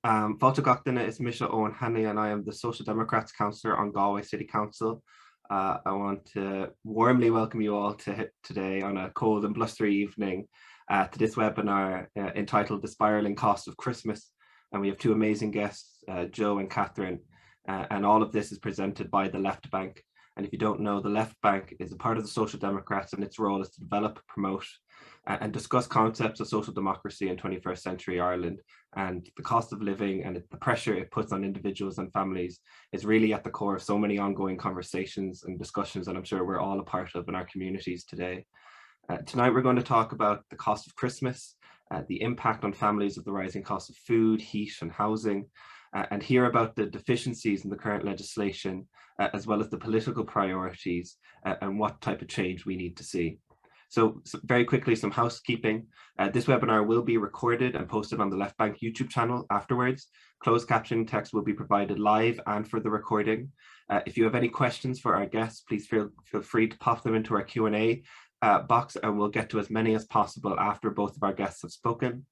Fáilte Gachtainna is Councillor Owen Hanley, and I am the Social Democrats Councillor on Galway City Council. I want to warmly welcome you all today on a cold and blustery evening to this webinar entitled The Spiralling Cost of Christmas. And we have two amazing guests, Joe and Catherine, and all of this is presented by the Left Bank. And if you don't know, the Left Bank is a part of the Social Democrats, and its role is to develop, promote, and discuss concepts of social democracy in 21st century Ireland. And the cost of living and the pressure it puts on individuals and families is really at the core of so many ongoing conversations and discussions that I'm sure we're all a part of in our communities today. Tonight we're going to talk about the cost of Christmas, the impact on families of the rising cost of food, heat and housing, and hear about the deficiencies in the current legislation, as well as the political priorities and what type of change we need to see. So very quickly, some housekeeping. This webinar will be recorded and posted on the Left Bank YouTube channel afterwards. Closed captioning text will be provided live and for the recording. If you have any questions for our guests, please feel free to pop them into our Q&A box, and we'll get to as many as possible after both of our guests have spoken.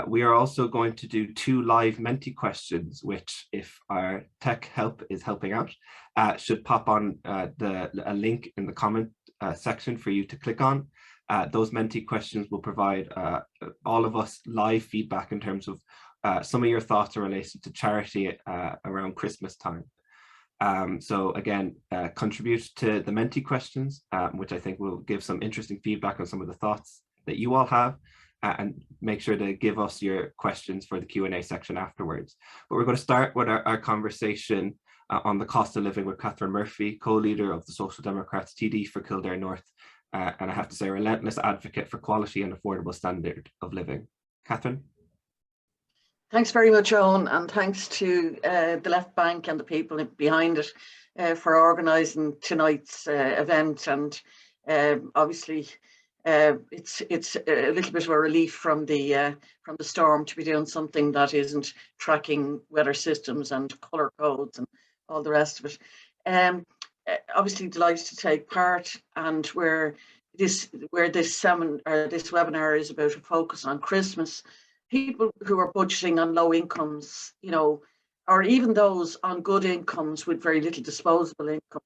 We are also going to do 2 live Menti questions, which, if our tech help is helping out, should pop on a link in the comment section for you to click on. Those Menti questions will provide all of us live feedback in terms of some of your thoughts in relation to charity around Christmas time. So again, contribute to the Menti questions, which I think will give some interesting feedback on some of the thoughts that you all have. And make sure to give us your questions for the Q&A section afterwards. But we're going to start with our conversation on the cost of living with Catherine Murphy, co-leader of the Social Democrats TD for Kildare North, and I have to say a relentless advocate for quality and affordable standard of living. Catherine? Thanks very much, Owen, and thanks to the Left Bank and the people behind it for organising tonight's event. And obviously, it's a little bit of a relief from the storm to be doing something that isn't tracking weather systems and colour codes and all the rest of it. Obviously delighted to take part, and where this webinar is about a focus on Christmas. People who are budgeting on low incomes, or even those on good incomes with very little disposable income.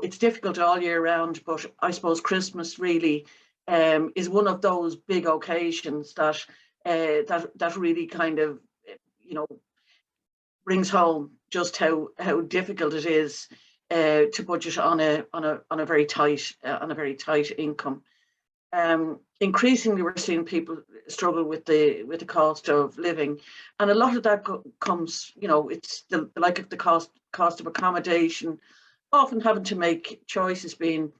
It's difficult all year round, but I suppose Christmas really is one of those big occasions that really kind of, brings home just how difficult it is to budget on a very tight income. Increasingly, we're seeing people struggle with the cost of living, and a lot of that comes, it's the like of the cost of accommodation. Often having to make choices between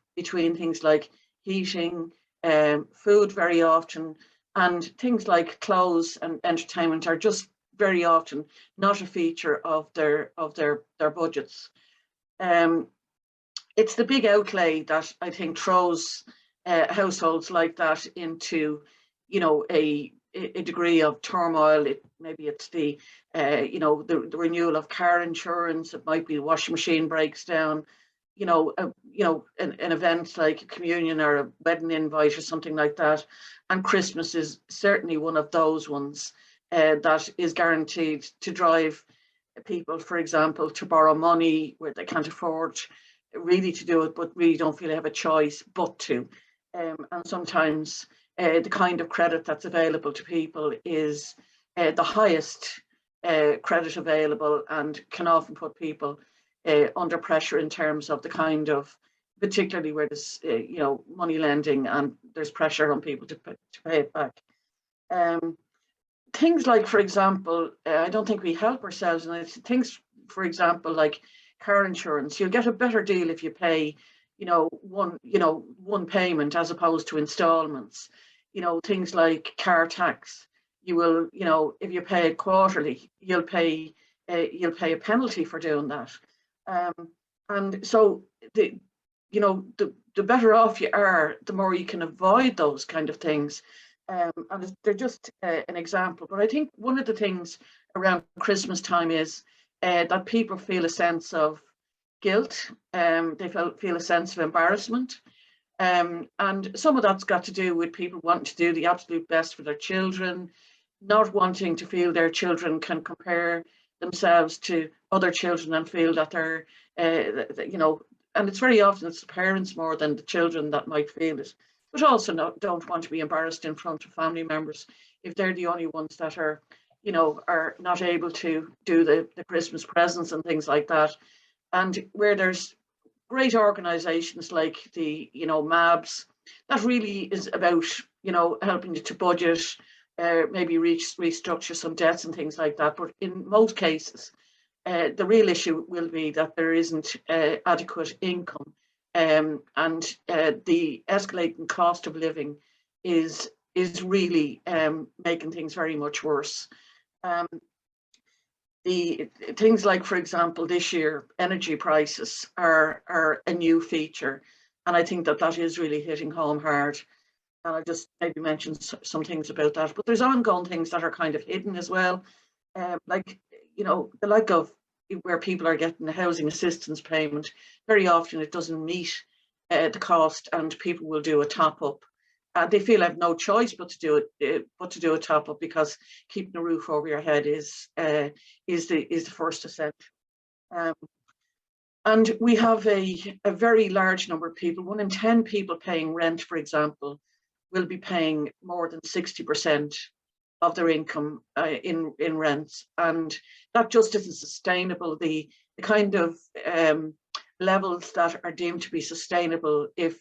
things like heating, food very often, and things like clothes and entertainment are just very often not a feature of their budgets. It's the big outlay that I think throws households like that into, a degree of turmoil. Maybe it's the renewal of car insurance. It might be the washing machine breaks down. An event like a communion or a wedding invite or something like that. And Christmas is certainly one of those ones that is guaranteed to drive people, for example, to borrow money where they can't afford really to do it, but really don't feel they have a choice but to. And sometimes the kind of credit that's available to people is the highest credit available, and can often put people under pressure in terms of the kind of, particularly where there's money lending and there's pressure on people to pay it back. Things like, for example, I don't think we help ourselves, and things, for example, like car insurance. You'll get a better deal if you pay one payment as opposed to installments. Things like car tax. You will, if you pay it quarterly, you'll pay a penalty for doing that. And so the better off you are, the more you can avoid those kind of things. And they're just an example. But I think one of the things around Christmas time is that people feel a sense of guilt. They feel a sense of embarrassment. And some of that's got to do with people wanting to do the absolute best for their children, not wanting to feel their children can compare themselves to other children and feel that they're, and it's very often it's the parents more than the children that might feel it, but also don't want to be embarrassed in front of family members if they're the only ones that are, are not able to do the Christmas presents and things like that. And where there's great organizations like the, MABs, that really is about, helping you to budget, maybe restructure some debts and things like that. But in most cases, the real issue will be that there isn't adequate income, and the escalating cost of living is really making things very much worse. The things like, for example, this year, energy prices are a new feature, and I think that is really hitting home hard. And I just maybe mentioned some things about that, but there's ongoing things that are kind of hidden as well, like, the like of where people are getting the housing assistance payment. Very often it doesn't meet the cost, and people will do a top up. They feel I have no choice but to do a top up, because keeping a roof over your head is the first essential. And we have a very large number of people. 1 in 10 people paying rent, for example, will be paying more than 60% of their income in rents, and that just isn't sustainable. The kind of levels that are deemed to be sustainable if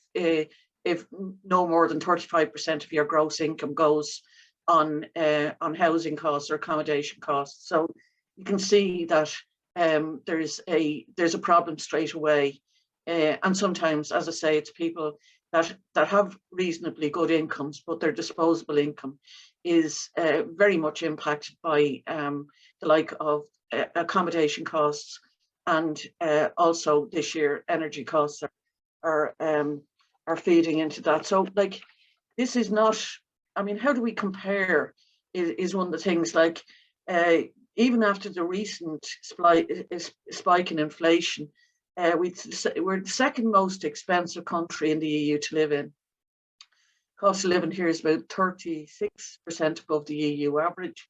no more than 35% of your gross income goes on housing costs or accommodation costs. So you can see that there's a problem straight away, and sometimes, as I say, it's people that have reasonably good incomes, but their disposable income is very much impacted by the like of accommodation costs, and also this year energy costs are feeding into that. So, like, this is not, I mean, how do we compare is one of the things. Like, even after the recent spike in inflation, we're the second most expensive country in the EU to live in. Cost of living here is about 36% above the EU average.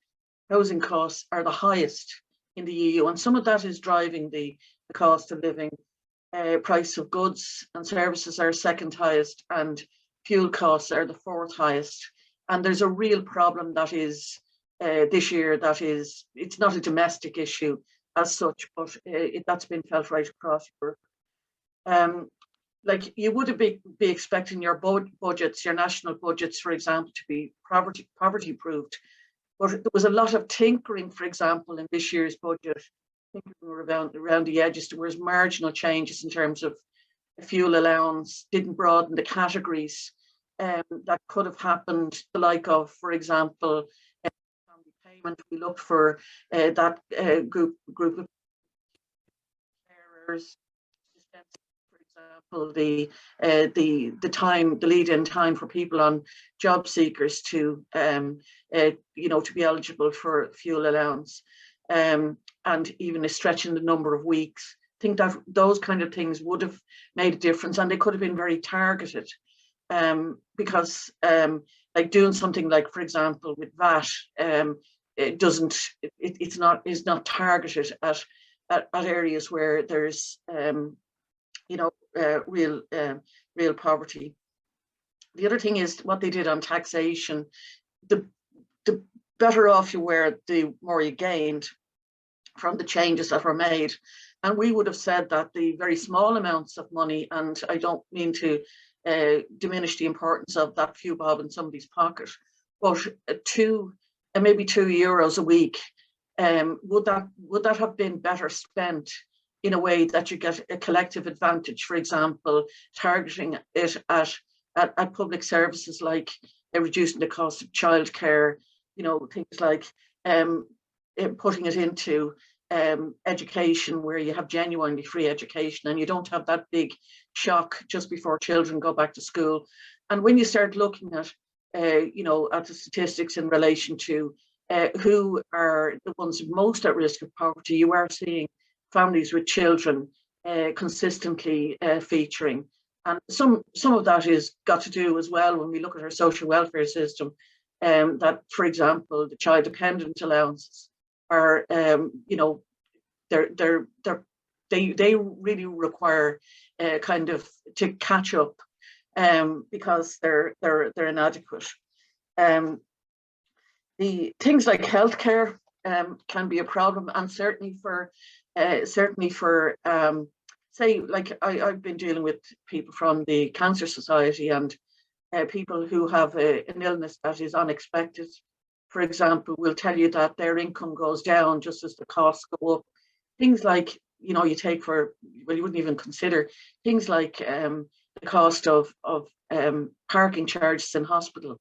Housing costs are the highest in the EU, and some of that is driving the cost of living. Price of goods and services are second highest, and fuel costs are the fourth highest. And there's a real problem that is this year that is, it's not a domestic issue as such, but that's been felt right across Europe. Like, you would be expecting your budgets, your national budgets, for example, to be poverty proofed. But there was a lot of tinkering, for example, in this year's budget, around the edges. There was marginal changes in terms of fuel allowance, didn't broaden the categories that could have happened. The like of, for example, family payment. We looked for that group of carers. For example, the lead-in time for people on job seekers to to be eligible for fuel allowance. And even a stretch in the number of weeks. I think that those kind of things would have made a difference, and they could have been very targeted, because like doing something like, for example, with VAT, it's not targeted at areas where there's real poverty. The other thing is what they did on taxation. The better off you were, the more you gained from the changes that were made. And we would have said that the very small amounts of money, and I don't mean to diminish the importance of that few bob in somebody's pocket, but maybe €2 a week, would that have been better spent in a way that you get a collective advantage? For example, targeting it at public services, like reducing the cost of childcare, things like putting it into education, where you have genuinely free education and you don't have that big shock just before children go back to school. And when you start looking at the statistics in relation to who are the ones most at risk of poverty, you are seeing families with children consistently featuring. And some of that is got to do as well, when we look at our social welfare system, that, for example, the child dependent allowances are, you know, they really require kind of to catch up because they're inadequate. The things like healthcare can be a problem, and certainly for say, like I've been dealing with people from the Cancer Society and people who have an illness that is unexpected, for example, will tell you that their income goes down just as the costs go up. Things like, you know, you take for, well, you wouldn't even consider things like the cost of parking charges in hospital,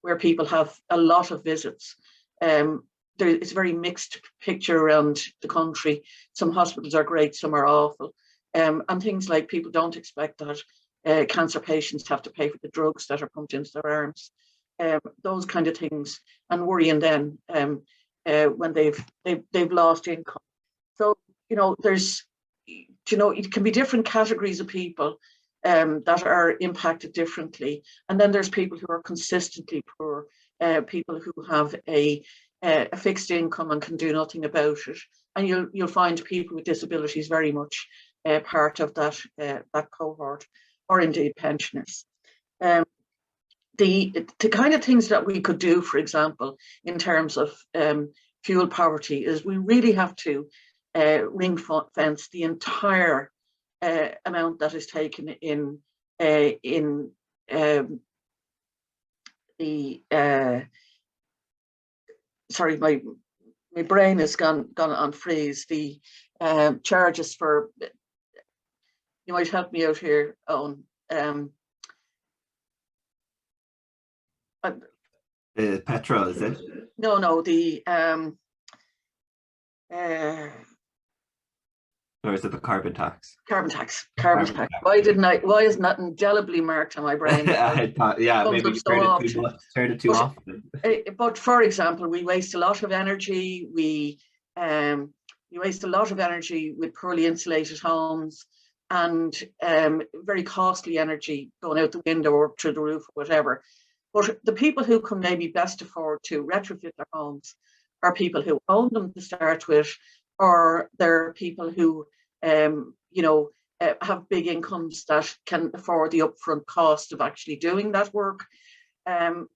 where people have a lot of visits. It's a very mixed picture around the country. Some hospitals are great, some are awful. And things like people don't expect that cancer patients have to pay for the drugs that are pumped into their arms. Those kind of things, and worrying then when they've lost income. So, you know, there's, you know, it can be different categories of people that are impacted differently. And then there's people who are consistently poor, people who have a fixed income and can do nothing about it. And you'll find people with disabilities very much part of that cohort, or indeed pensioners. The kind of things that we could do, for example, in terms of fuel poverty, is we really have to ring fence the entire amount that is taken in the sorry, my brain has gone on freeze. The charges for, you might help me out here, Owen. Petrol, is it? No, the or is it the carbon tax? Carbon tax. Why isn't that indelibly marked on my brain? I thought, yeah, maybe you heard it too often. But for example, we waste a lot of energy. We waste a lot of energy with poorly insulated homes, and very costly energy going out the window or through the roof or whatever. But the people who can maybe best afford to retrofit their homes are people who own them to start with, or they're people who you know, have big incomes that can afford the upfront cost of actually doing that work. And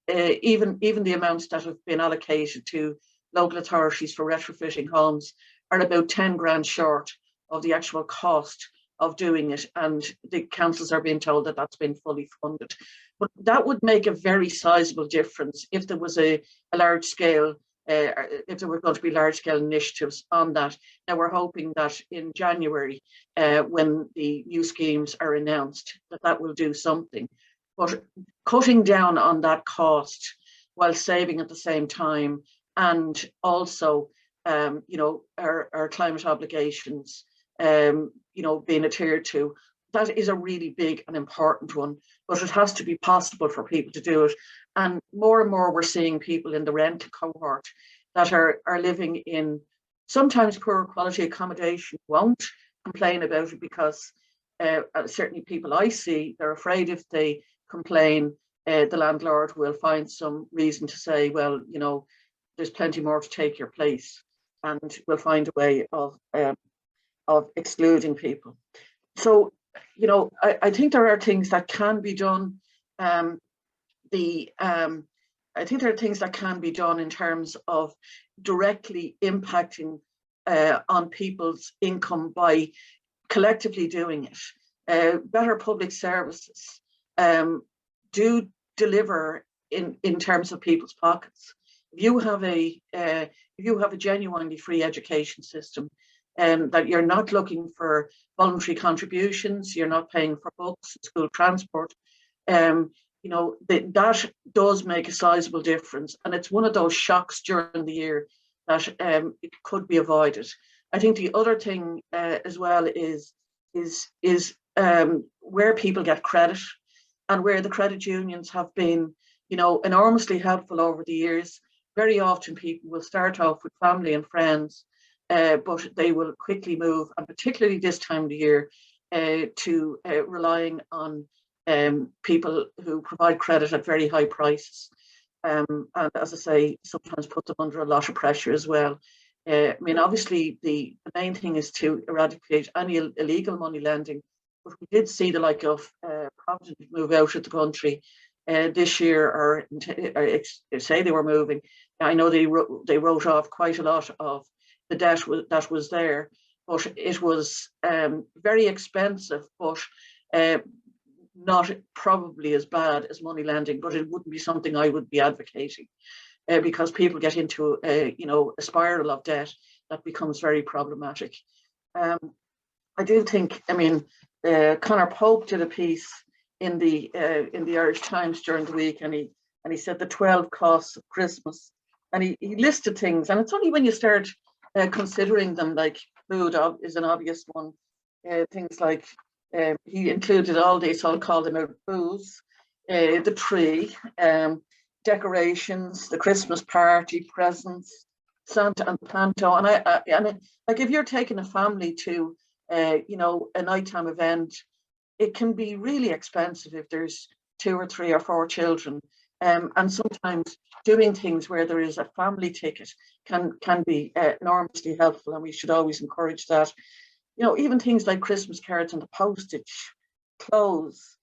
even the amounts that have been allocated to local authorities for retrofitting homes are about 10 grand short of the actual cost of doing it, and the councils are being told that that's been fully funded. But that would make a very sizable difference if there was a large scale, if there were going to be large scale initiatives on that. Now we're hoping that in January, when the new schemes are announced, that will do something. But cutting down on that cost while saving at the same time, and also, you know, our climate obligations, you know, being adhered to, that is a really big and important one. But it has to be possible for people to do it. And more we're seeing people in the rental cohort that are living in sometimes poor quality accommodation, won't complain about it because certainly people I see, they're afraid if they complain, the landlord will find some reason to say, well, you know, there's plenty more to take your place, and we'll find a way of excluding people. So, you know, I think there are things that can be done. I think there are things that can be done in terms of directly impacting on people's income by collectively doing it. Better public services do deliver in terms of people's pockets. If you have a genuinely free education system, that you're not looking for voluntary contributions, you're not paying for books, school transport, you know, that does make a sizable difference. And it's one of those shocks during the year that it could be avoided. I think the other thing as well is where people get credit, and where the credit unions have been, you know, enormously helpful over the years. Very often people will start off with family and friends, but they will quickly move, and particularly this time of the year, to relying on people who provide credit at very high prices. and as I say, sometimes put them under a lot of pressure as well. I mean, obviously, the main thing is to eradicate any illegal money lending, but we did see the like of Provident move out of the country this year, or say they were moving. I know they wrote off quite a lot of the debt that was there, but it was very expensive, but not probably as bad as money lending, but it wouldn't be something I would be advocating. Because people get into a spiral of debt that becomes very problematic. I do think, I mean, Conor Pope did a piece in the Irish Times during the week, and he said the 12 costs of Christmas, and he listed things, and it's only when you start considering them, like food is an obvious one. Things like he included all these, so I'll call them out: booze, the tree, decorations, the Christmas party, presents, Santa and Panto. And like if you're taking a family to a nighttime event, it can be really expensive if there's 2 or 3 or 4 children. And sometimes doing things where there is a family ticket can be enormously helpful, and we should always encourage that. Even things like Christmas cards and the postage, clothes,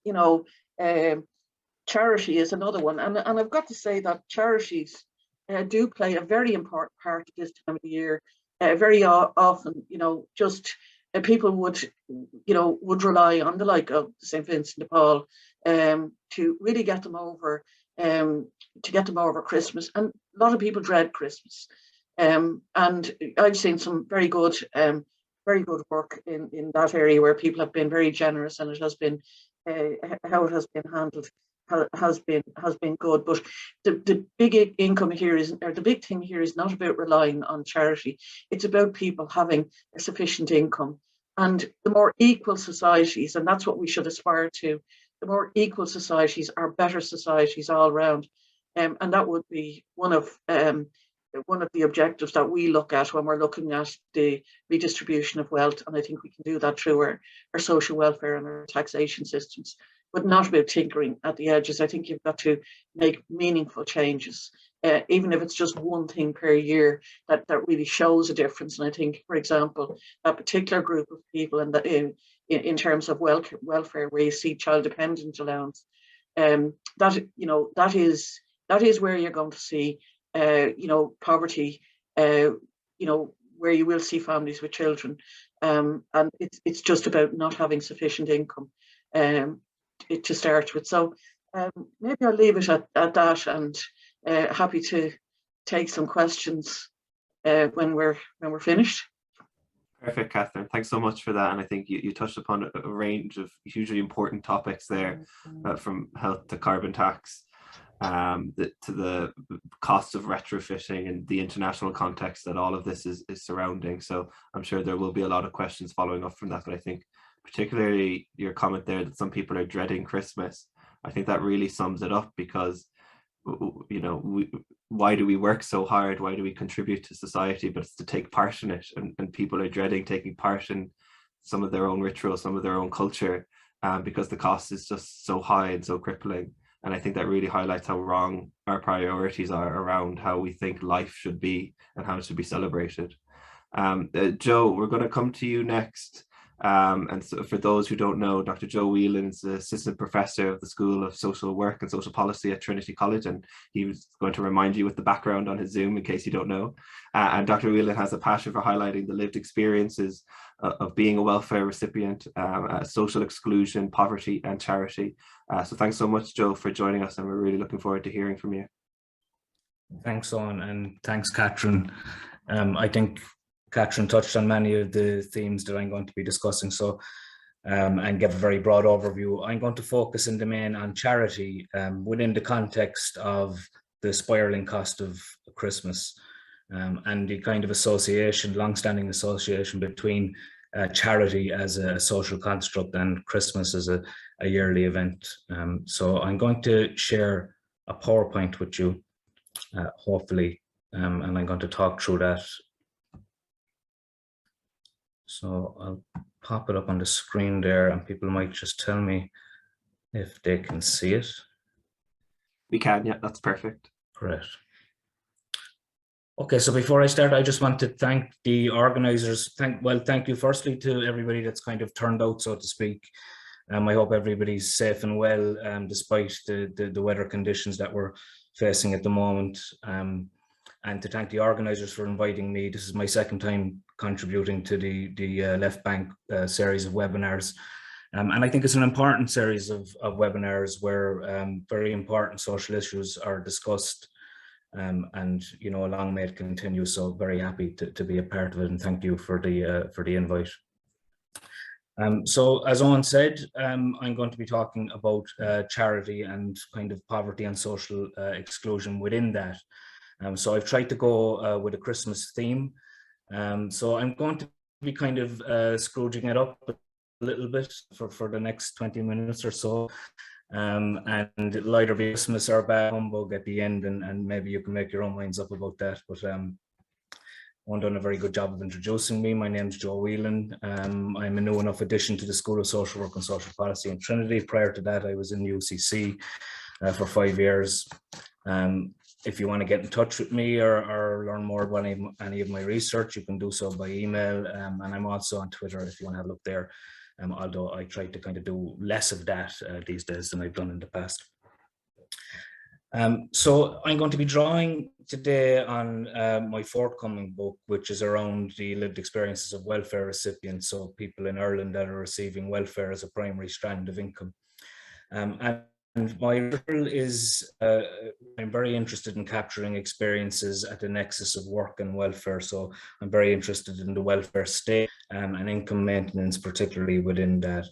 charity is another one. And I've got to say that charities do play a very important part at this time of the year. Very often, just people would rely on the like of St. Vincent de Paul to really get them over, Christmas. And a lot of people dread Christmas. And I've seen some very good work in that area where people have been very generous, and it has been how it has been handled has been good. But the big income here the big thing here is not about relying on charity. It's about people having a sufficient income, and the more equal societies, and that's what we should aspire to. The more equal societies are better societies all around, and that would be one of the objectives that we look at when we're looking at the redistribution of wealth. And I think we can do that through our social welfare and our taxation systems, but not about tinkering at the edges. I think you've got to make meaningful changes, even if it's just one thing per year that really shows a difference. And I think, for example, a particular group of people in terms of welfare, where you see child dependent allowance, that is where you're going to see poverty, where you will see families with children, and it's just about not having sufficient income to start with. So maybe I'll leave it at that, and happy to take some questions when we're finished. Perfect, Catherine. Thanks so much for that. And I think you touched upon a range of hugely important topics there, from health to carbon tax, to the cost of retrofitting and the international context that all of this is surrounding. So I'm sure there will be a lot of questions following up from that. But I think particularly your comment there that some people are dreading Christmas, I think that really sums it up, because why do we work so hard? Why do we contribute to society? But it's to take part in it, and people are dreading taking part in some of their own rituals, some of their own culture, because the cost is just so high and so crippling. And I think that really highlights how wrong our priorities are around how we think life should be and how it should be celebrated. Joe, we're going to come to you next. And so for those who don't know, Dr. Joe Wieland is the Assistant Professor of the School of Social Work and Social Policy at Trinity College, and he was going to remind you with the background on his Zoom in case you don't know. And Dr. Wieland has a passion for highlighting the lived experiences of being a welfare recipient, social exclusion, poverty and charity. So thanks so much, Joe, for joining us, and we're really looking forward to hearing from you. Thanks, Owen, and thanks, Catherine. I think Catherine touched on many of the themes that I'm going to be discussing, so and give a very broad overview. I'm going to focus in the main on charity within the context of the spiraling cost of Christmas, and the kind of association, long-standing association between charity as a social construct and Christmas as a yearly event. So I'm going to share a PowerPoint with you, hopefully, and I'm going to talk through that. So I'll pop it up on the screen there, and people might just tell me if they can see it. We can, yeah, that's perfect. Great. Okay, so before I start, I just want to thank the organisers. Thank you firstly to everybody that's kind of turned out, so to speak. I hope everybody's safe and well, despite the weather conditions that we're facing at the moment. And to thank the organisers for inviting me. This is my second time contributing to the Left Bank series of webinars. And I think it's an important series of webinars where very important social issues are discussed. And you know, long may it continue. So very happy to be a part of it, and thank you for the invite. So as Owen said, I'm going to be talking about charity and kind of poverty and social exclusion within that. So I've tried to go with a Christmas theme. So I'm going to be kind of scrooging it up a little bit for the next 20 minutes or so. And it'll either be Christmas or bad humbug at the end, and maybe you can make your own minds up about that. But Owen done a very good job of introducing me. My name's Joe Wieland. I'm a new enough addition to the School of Social Work and Social Policy in Trinity. Prior to that, I was in UCC for 5 years. If you want to get in touch with me or learn more about any of my research, you can do so by email. And I'm also on Twitter if you want to have a look there. Although I try to kind of do less of that these days than I've done in the past. So I'm going to be drawing today on my forthcoming book, which is around the lived experiences of welfare recipients, so people in Ireland that are receiving welfare as a primary strand of income. And my role is, I'm very interested in capturing experiences at the nexus of work and welfare. So I'm very interested in the welfare state and income maintenance, particularly within that.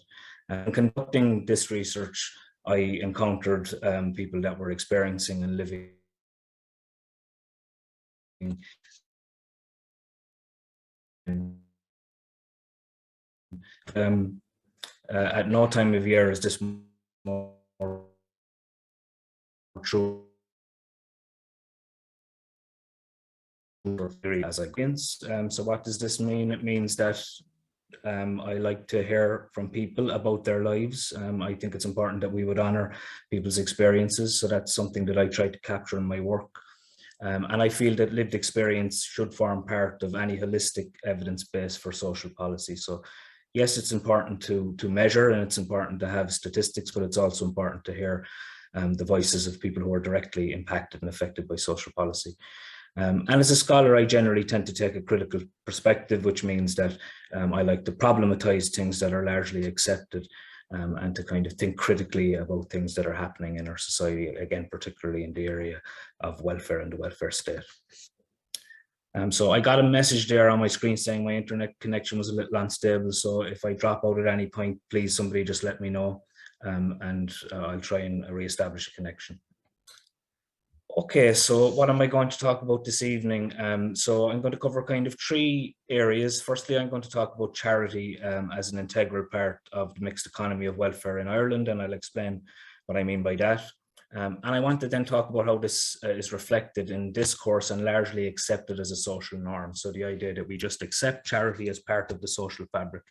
And conducting this research, I encountered people that were experiencing and living at no time of year is this more true as I begins. So what does this mean? It means that I like to hear from people about their lives. I think it's important that we would honour people's experiences. So that's something that I try to capture in my work. And I feel that lived experience should form part of any holistic evidence base for social policy. So yes, it's important to measure and it's important to have statistics, but it's also important to hear the voices of people who are directly impacted and affected by social policy. And as a scholar, I generally tend to take a critical perspective, which means that I like to problematize things that are largely accepted and to kind of think critically about things that are happening in our society, again, particularly in the area of welfare and the welfare state. So I got a message there on my screen saying my internet connection was a little unstable. So if I drop out at any point, please somebody just let me know and I'll try and reestablish a connection. Okay, so what am I going to talk about this evening? So I'm going to cover kind of three areas. Firstly, I'm going to talk about charity as an integral part of the mixed economy of welfare in Ireland, and I'll explain what I mean by that. And I want to then talk about how this is reflected in discourse and largely accepted as a social norm. So the idea that we just accept charity as part of the social fabric,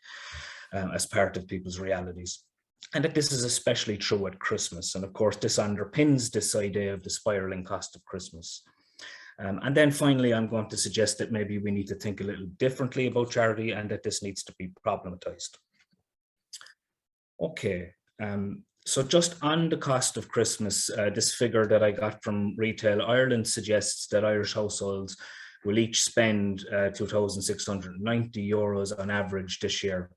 as part of people's realities. And that this is especially true at Christmas. And of course, this underpins this idea of the spiraling cost of Christmas. And then finally, I'm going to suggest that maybe we need to think a little differently about charity and that this needs to be problematized. Okay, so just on the cost of Christmas, this figure that I got from Retail Ireland suggests that Irish households will each spend €2,690 on average this year.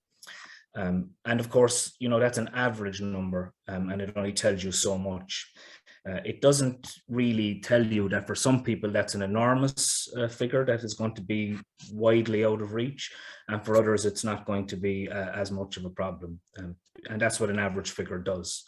And of course, you know, that's an average number and it only tells you so much. It doesn't really tell you that for some people that's an enormous figure that is going to be widely out of reach, and for others it's not going to be as much of a problem. And that's what an average figure does.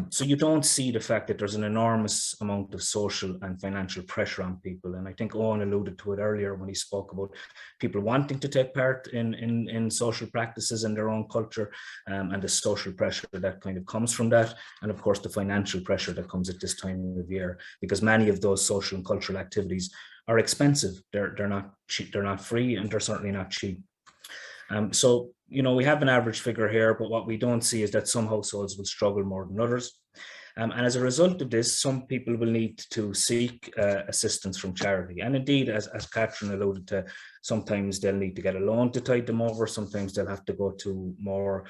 So you don't see the fact that there's an enormous amount of social and financial pressure on people. And I think Owen alluded to it earlier when he spoke about people wanting to take part in social practices and their own culture and the social pressure that kind of comes from that. And of course, the financial pressure that comes at this time of year, because many of those social and cultural activities are expensive. They're not cheap, they're not free, and they're certainly not cheap. So, you know, we have an average figure here, but what we don't see is that some households will struggle more than others. And as a result of this, some people will need to seek assistance from charity. And indeed, as Catherine alluded to, sometimes they'll need to get a loan to tide them over. Sometimes they'll have to go to more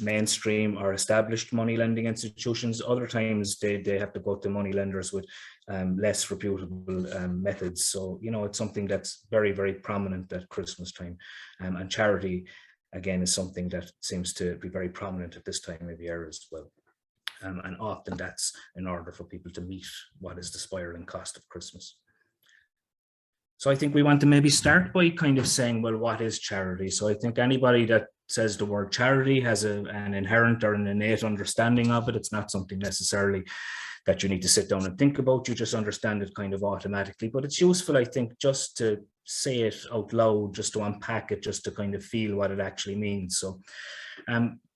mainstream or established money lending institutions. Other times they have to go to money lenders with less reputable methods. So, you know, it's something that's very, very prominent at Christmas time. And charity, again, is something that seems to be very prominent at this time of year as well. And often that's in order for people to meet what is the spiraling cost of Christmas. So I think we want to maybe start by kind of saying, well, what is charity? So I think anybody that says the word charity has an inherent or an innate understanding of it. It's not something necessarily that you need to sit down and think about. You just understand it kind of automatically. But it's useful, I think, just to say it out loud, just to unpack it, just to kind of feel what it actually means. So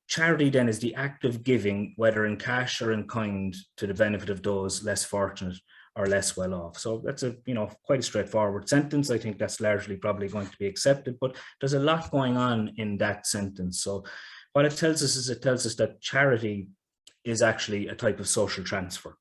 charity then is the act of giving, whether in cash or in kind, to the benefit of those less fortunate or less well off. So that's a, you know, quite a straightforward sentence. I think that's largely probably going to be accepted, but there's a lot going on in that sentence. So what it tells us is it tells us that charity is actually a type of social transfer.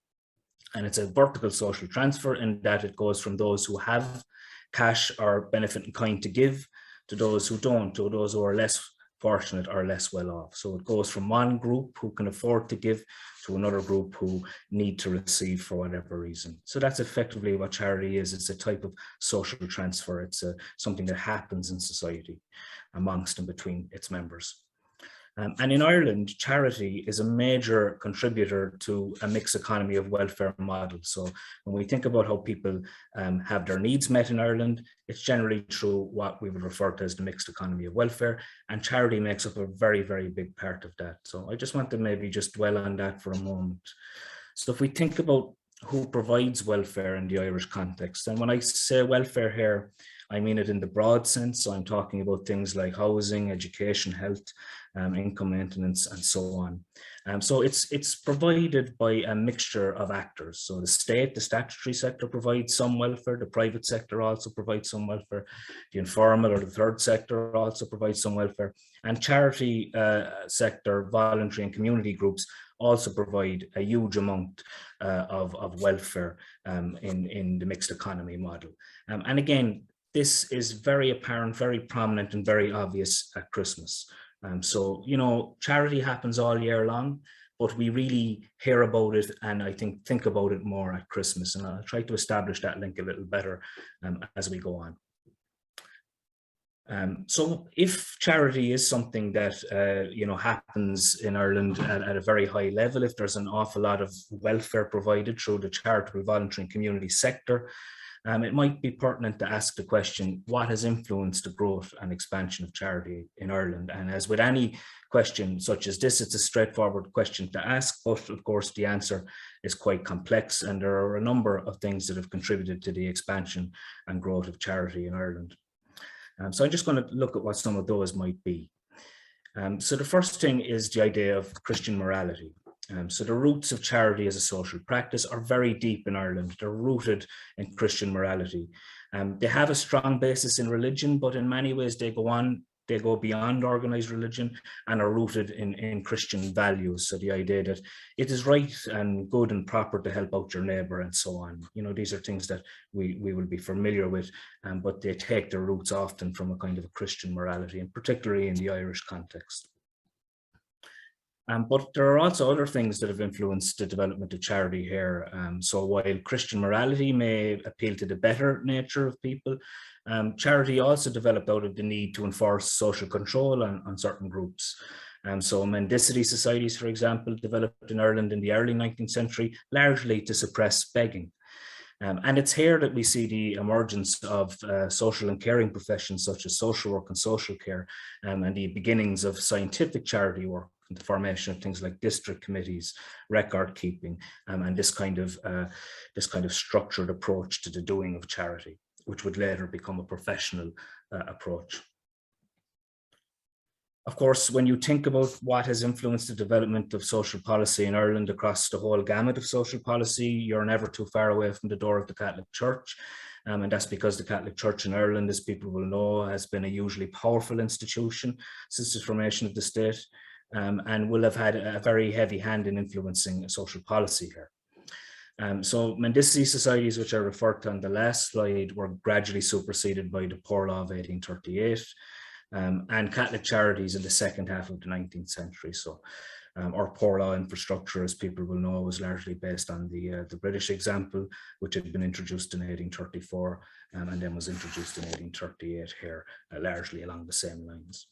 And it's a vertical social transfer in that it goes from those who have cash or benefit in kind to give to those who don't, to those who are less fortunate or less well off. So it goes from one group who can afford to give to another group who need to receive for whatever reason. So that's effectively what charity is. It's a type of social transfer. It's something that happens in society amongst and between its members. And in Ireland, charity is a major contributor to a mixed economy of welfare model. So when we think about how people have their needs met in Ireland, it's generally through what we would refer to as the mixed economy of welfare, and charity makes up a very, very big part of that. So I just want to maybe just dwell on that for a moment. So if we think about who provides welfare in the Irish context, and when I say welfare here, I mean it in the broad sense. So I'm talking about things like housing, education, health, income maintenance, and so on. So it's provided by a mixture of actors. So the state, the statutory sector provides some welfare, the private sector also provides some welfare, the informal or the third sector also provides some welfare, and charity sector, voluntary and community groups also provide a huge amount of welfare in the mixed economy model. And again, this is very apparent, very prominent, and very obvious at Christmas. So, you know, charity happens all year long, but we really hear about it and I think about it more at Christmas. And I'll try to establish that link a little better as we go on. So if charity is something that, you know, happens in Ireland at a very high level, if there's an awful lot of welfare provided through the charitable, voluntary and community sector, it might be pertinent to ask the question, what has influenced the growth and expansion of charity in Ireland? And as with any question such as this, it's a straightforward question to ask, but of course the answer is quite complex, and there are a number of things that have contributed to the expansion and growth of charity in Ireland. So I'm just going to look at what some of those might be. So the first thing is the idea of Christian morality. So the roots of charity as a social practice are very deep in Ireland. They're rooted in Christian morality. They have a strong basis in religion, but in many ways they go beyond organized religion and are rooted in Christian values. So the idea that it is right and good and proper to help out your neighbor and so on. You know, these are things that we will be familiar with, but they take their roots often from a kind of a Christian morality, and particularly in the Irish context. But there are also other things that have influenced the development of charity here. So while Christian morality may appeal to the better nature of people, charity also developed out of the need to enforce social control on certain groups. So mendicity societies, for example, developed in Ireland in the early 19th century, largely to suppress begging. And it's here that we see the emergence of social and caring professions such as social work and social care, and the beginnings of scientific charity work, the formation of things like district committees, record keeping, and this kind of structured approach to the doing of charity, which would later become a professional approach. Of course, when you think about what has influenced the development of social policy in Ireland across the whole gamut of social policy, you're never too far away from the door of the Catholic Church. And that's because the Catholic Church in Ireland, as people will know, has been a hugely powerful institution since the formation of the state. and will have had a very heavy hand in influencing social policy here. So Mendici societies, which I referred to on the last slide, were gradually superseded by the Poor Law of 1838, and Catholic charities in the second half of the 19th century. So our poor law infrastructure, as people will know, was largely based on the British example, which had been introduced in 1834 and then was introduced in 1838 here, largely along the same lines.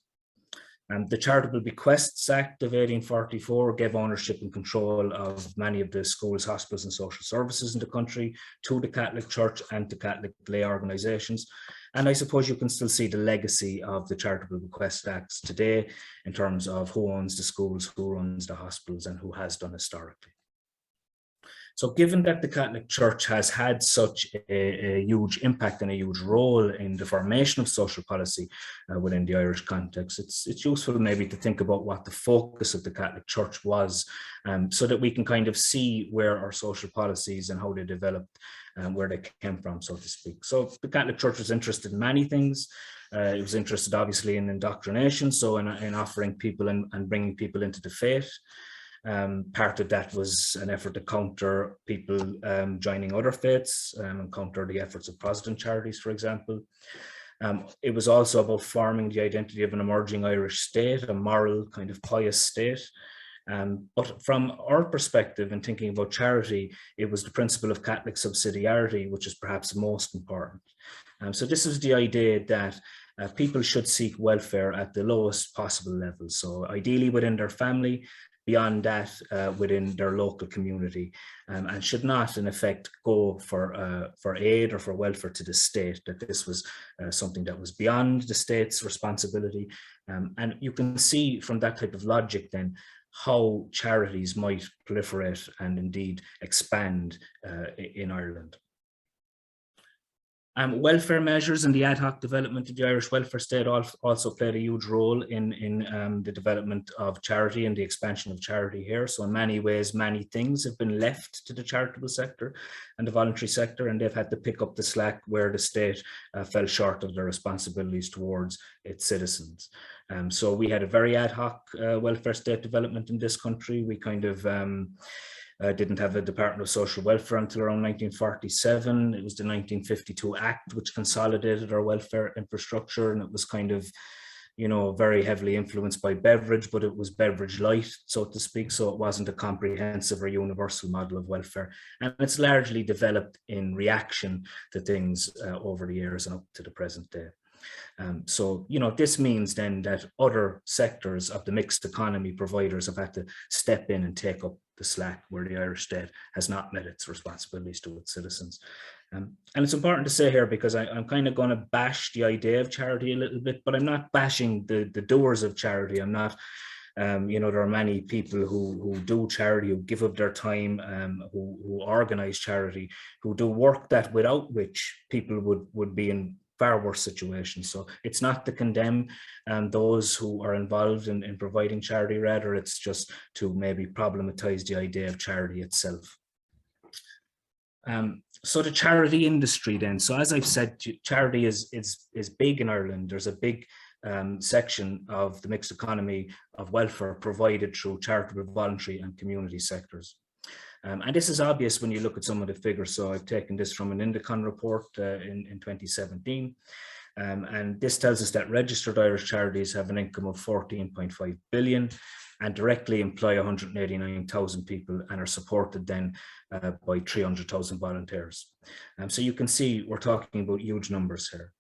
The Charitable Bequests Act of 1844 gave ownership and control of many of the schools, hospitals and social services in the country to the Catholic Church and to Catholic lay organisations. And I suppose you can still see the legacy of the Charitable Bequest Acts today in terms of who owns the schools, who runs the hospitals, and who has done historically. So given that the Catholic Church has had such a huge impact and a huge role in the formation of social policy within the Irish context, it's useful maybe to think about what the focus of the Catholic Church was, so that we can kind of see where our social policies and how they developed and where they came from, so to speak. So the Catholic Church was interested in many things. It was interested obviously in indoctrination, so in offering people and bringing people into the faith. Part of that was an effort to counter people joining other faiths and counter the efforts of Protestant charities, for example. It was also about forming the identity of an emerging Irish state, a moral kind of pious state. But from our perspective in thinking about charity, it was the principle of Catholic subsidiarity, which is perhaps most important. So this is the idea that people should seek welfare at the lowest possible level. So ideally within their family, beyond that within their local community, and should not in effect go for aid or for welfare to the state, that this was something that was beyond the state's responsibility. And you can see from that type of logic then how charities might proliferate and indeed expand in Ireland. Welfare measures and the ad hoc development of the Irish welfare state also played a huge role in the development of charity and the expansion of charity here. So in many ways, many things have been left to the charitable sector and the voluntary sector, and they've had to pick up the slack where the state fell short of their responsibilities towards its citizens. So we had a very ad hoc welfare state development in this country. We kind of didn't have a Department of Social Welfare until around 1947. It was the 1952 Act which consolidated our welfare infrastructure, and it was kind of, you know, very heavily influenced by beverage, but it was beverage light, so to speak. So it wasn't a comprehensive or universal model of welfare. And it's largely developed in reaction to things over the years and up to the present day. So, you know, this means then that other sectors of the mixed economy providers have had to step in and take up the slack where the Irish state has not met its responsibilities to its citizens. And it's important to say here, because I'm kind of going to bash the idea of charity a little bit, but I'm not bashing the doers of charity. I'm not, you know, there are many people who do charity, who give up their time, who organize charity, who do work that without which people would be in far worse situations. So it's not to condemn those who are involved in providing charity, rather it's just to maybe problematize the idea of charity itself. So the charity industry then, so as I've said, charity is big in Ireland. There's a big section of the mixed economy of welfare provided through charitable, voluntary and community sectors. And this is obvious when you look at some of the figures. So I've taken this from an Indicon report in 2017. And this tells us that registered Irish charities have an income of 14.5 billion and directly employ 189,000 people and are supported then by 300,000 volunteers. So you can see we're talking about huge numbers here.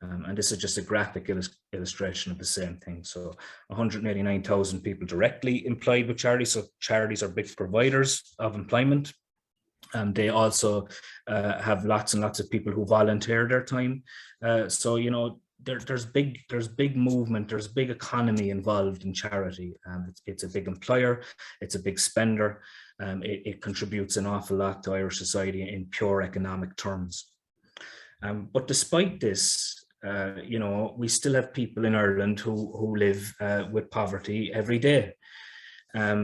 And this is just a graphic illustration of the same thing. So 189,000 people directly employed with charities. So charities are big providers of employment. And they also have lots and lots of people who volunteer their time. So, you know, there's big movement, there's big economy involved in charity. It's a big employer, it's a big spender. It contributes an awful lot to Irish society in pure economic terms. But despite this, you know, we still have people in Ireland who live with poverty every day.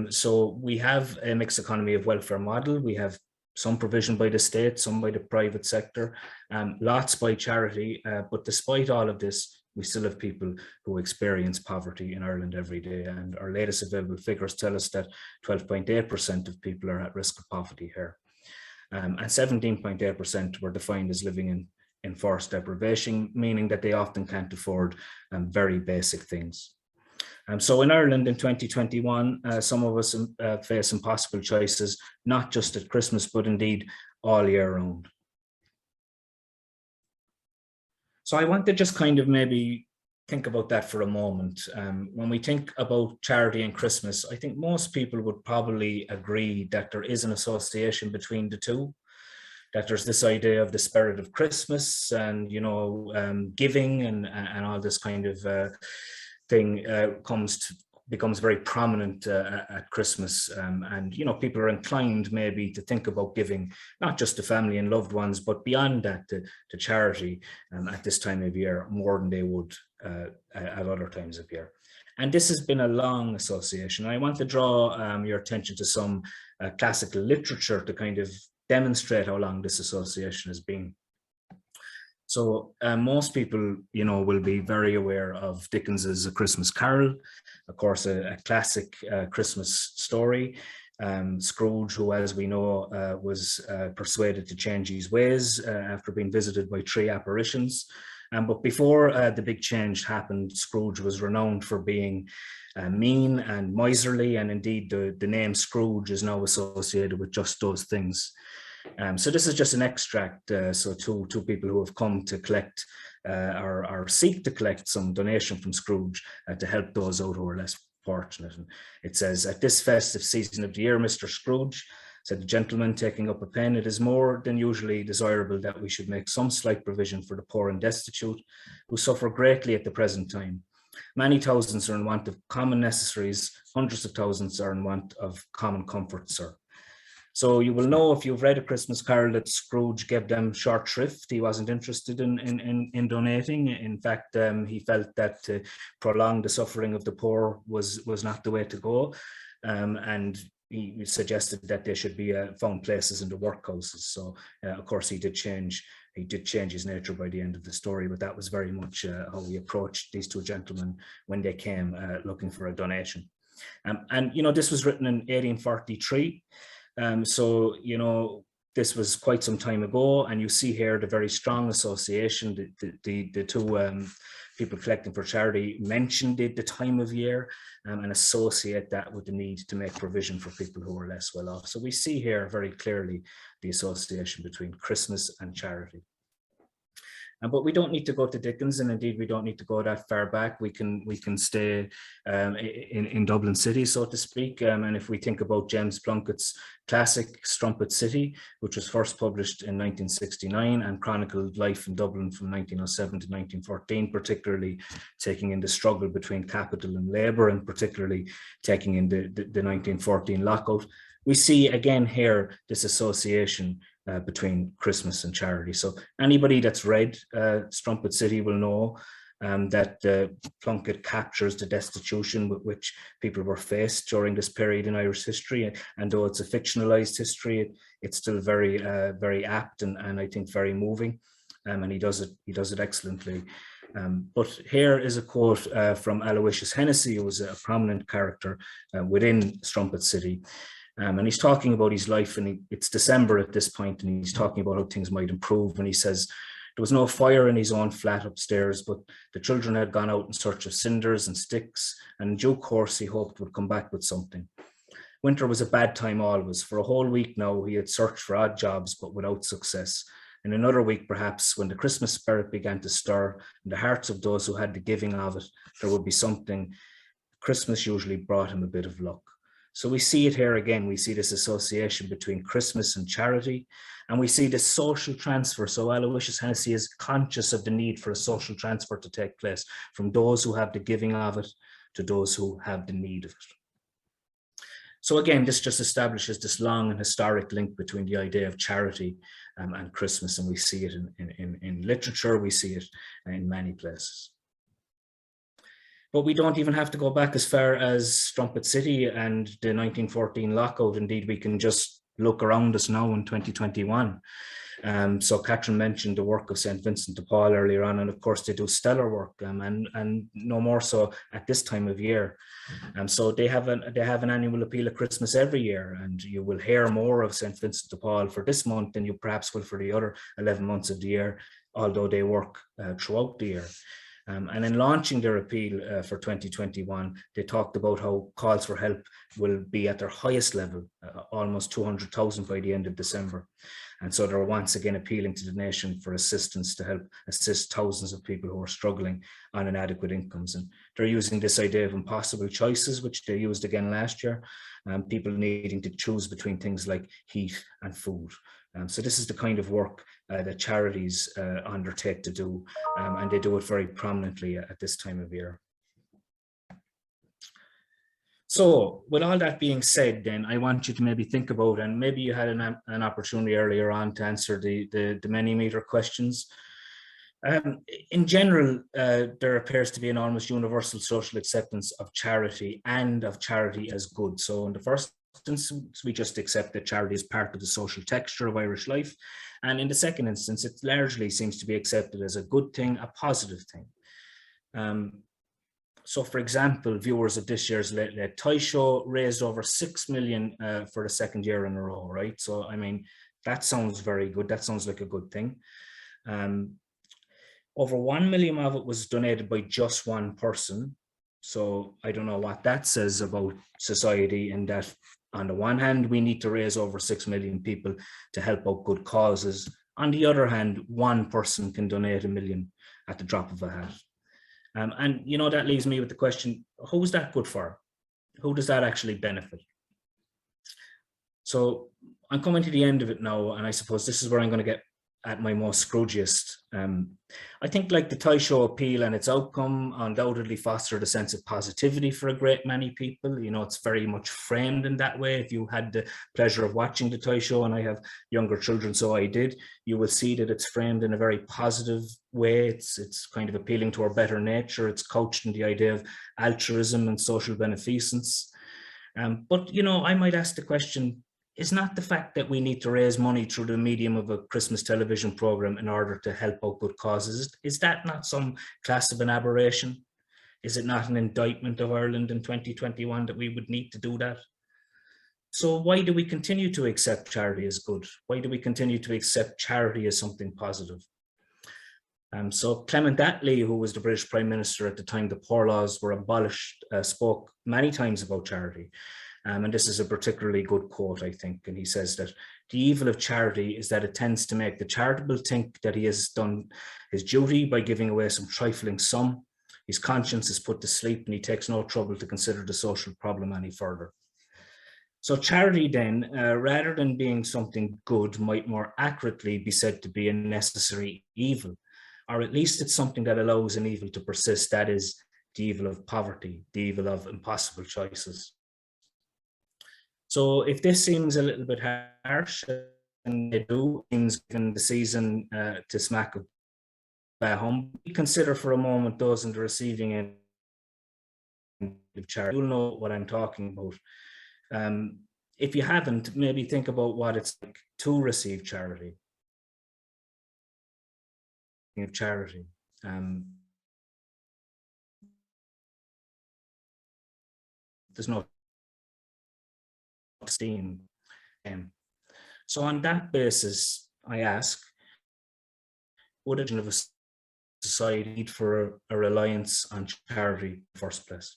So we have a mixed economy of welfare model. We have some provision by the state, some by the private sector, lots by charity. But despite all of this, we still have people who experience poverty in Ireland every day. And our latest available figures tell us that 12.8% of people are at risk of poverty here. And 17.8% were defined as living in forced deprivation, meaning that they often can't afford very basic things. So in Ireland in 2021, some of us face impossible choices, not just at Christmas, but indeed all year round. So I want to just kind of maybe think about that for a moment. When we think about charity and Christmas, I think most people would probably agree that there is an association between the two, that there's this idea of the spirit of Christmas and, you know, giving and all this kind of thing becomes very prominent at Christmas, and you know, people are inclined maybe to think about giving not just to family and loved ones, but beyond that to charity at this time of year more than they would at other times of year. And this has been a long association. I want to draw your attention to some classical literature to kind of demonstrate how long this association has been. So most people, you know, will be very aware of Dickens's A Christmas Carol, of course, a classic Christmas story. Scrooge, who, as we know, was persuaded to change his ways after being visited by 3 apparitions. But before the big change happened, Scrooge was renowned for being mean and miserly, and indeed the name Scrooge is now associated with just those things. So this is just an extract, so two people who have come to collect or seek to collect some donation from Scrooge to help those out who are less fortunate. And it says, "At this festive season of the year, Mr. Scrooge," said the gentleman, taking up a pen, "it is more than usually desirable that we should make some slight provision for the poor and destitute, who suffer greatly at the present time. Many thousands are in want of common necessaries, hundreds of thousands are in want of common comfort, sir." So you will know, if you've read A Christmas Carol, that Scrooge gave them short shrift. He wasn't interested in donating. In fact, he felt that to prolong the suffering of the poor was not the way to go. And he suggested that they should be found places in the workhouses. So of course he did change his nature by the end of the story, but that was very much how we approached these 2 gentlemen when they came looking for a donation. And you know, this was written in 1843. So, you know, this was quite some time ago, and you see here the very strong association. The 2 people collecting for charity mentioned the time of year and associate that with the need to make provision for people who are less well off. So we see here very clearly the association between Christmas and charity. But we don't need to go to Dickens, and indeed we don't need to go that far back. We can stay in Dublin City, so to speak. And if we think about James Plunkett's classic Strumpet City, which was first published in 1969 and chronicled life in Dublin from 1907 to 1914, particularly taking in the struggle between capital and labour, and particularly taking in the 1914 lockout, we see again here this association between Christmas and charity. So anybody that's read Strumpet City will know that Plunkett captures the destitution with which people were faced during this period in Irish history. And though it's a fictionalized history, it's still very, very apt and I think very moving. And he does it excellently. But here is a quote from Aloysius Hennessy, who was a prominent character within Strumpet City. And he's talking about his life, and it's December at this point, and he's talking about how things might improve. And he says there was no fire in his own flat upstairs, but the children had gone out in search of cinders and sticks, and in due course he hoped would come back with something. Winter was a bad time always. For a whole week now he had searched for odd jobs, but without success. In another week, perhaps, when the Christmas spirit began to stir in the hearts of those who had the giving of it, there would be something. Christmas usually brought him a bit of luck. So we see it here again. We see this association between Christmas and charity, and we see this social transfer. So Aloysius Hennessy is conscious of the need for a social transfer to take place from those who have the giving of it to those who have the need of it. So again, this just establishes this long and historic link between the idea of charity and Christmas, and we see it in literature, we see it in many places. But we don't even have to go back as far as Strumpet City and the 1914 lockout. Indeed, we can just look around us now in 2021. So Catherine mentioned the work of St. Vincent de Paul earlier on, and of course they do stellar work, and no more so at this time of year. So they have an annual appeal at Christmas every year, and you will hear more of St. Vincent de Paul for this month than you perhaps will for the other 11 months of the year, although they work throughout the year. And in launching their appeal for 2021, they talked about how calls for help will be at their highest level, almost 200,000 by the end of December. And so they're once again appealing to the nation for assistance to help assist thousands of people who are struggling on inadequate incomes. And they're using this idea of impossible choices, which they used again last year, people needing to choose between things like heat and food. So this is the kind of work that charities undertake to do, and they do it very prominently at this time of year. So with all that being said, then I want you to maybe think about, and maybe you had an opportunity earlier on to answer the Manymeter questions. In general, there appears to be an almost universal social acceptance of charity and of charity as good. So in the first instance, we just accept that charity is part of the social texture of Irish life. And in the second instance, it largely seems to be accepted as a good thing, a positive thing. So for example, viewers of this year's Late Late Toy Show raised over 6 million for the second year in a row, right? So, I mean, that sounds very good. That sounds like a good thing. Over 1 million of it was donated by just one person. So I don't know what that says about society, in that on the one hand, we need to raise over 6 million people to help out good causes. On the other hand, one person can donate 1 million at the drop of a hat. And, you know, that leaves me with the question, who is that good for? Who does that actually benefit? So I'm coming to the end of it now, and I suppose this is where I'm going to get at my most Scroogiest. I think, like, the toy show appeal and its outcome undoubtedly fostered a sense of positivity for a great many people. You know, it's very much framed in that way. If you had the pleasure of watching the toy show, and I have younger children, so I did, you will see that it's framed in a very positive way. It's kind of appealing to our better nature. It's couched in the idea of altruism and social beneficence. But, you know, I might ask the question, is not the fact that we need to raise money through the medium of a Christmas television program in order to help out good causes, is that not some class of an aberration? Is it not an indictment of Ireland in 2021 that we would need to do that? So why do we continue to accept charity as good? Why do we continue to accept charity as something positive? So Clement Attlee, who was the British Prime Minister at the time the poor laws were abolished, spoke many times about charity. And this is a particularly good quote, I think. And he says that the evil of charity is that it tends to make the charitable think that he has done his duty by giving away some trifling sum. His conscience is put to sleep, and he takes no trouble to consider the social problem any further. So charity then, rather than being something good, might more accurately be said to be a necessary evil, or at least it's something that allows an evil to persist. That is the evil of poverty, the evil of impossible choices. So if this seems a little bit harsh, and it do, given the season to smack of home, consider for a moment those in the receiving end of charity. You'll know what I'm talking about. If you haven't, maybe think about what it's like to receive charity. Of charity. There's no esteem. So on that basis, I ask, would a of a society need for a reliance on charity in the first place?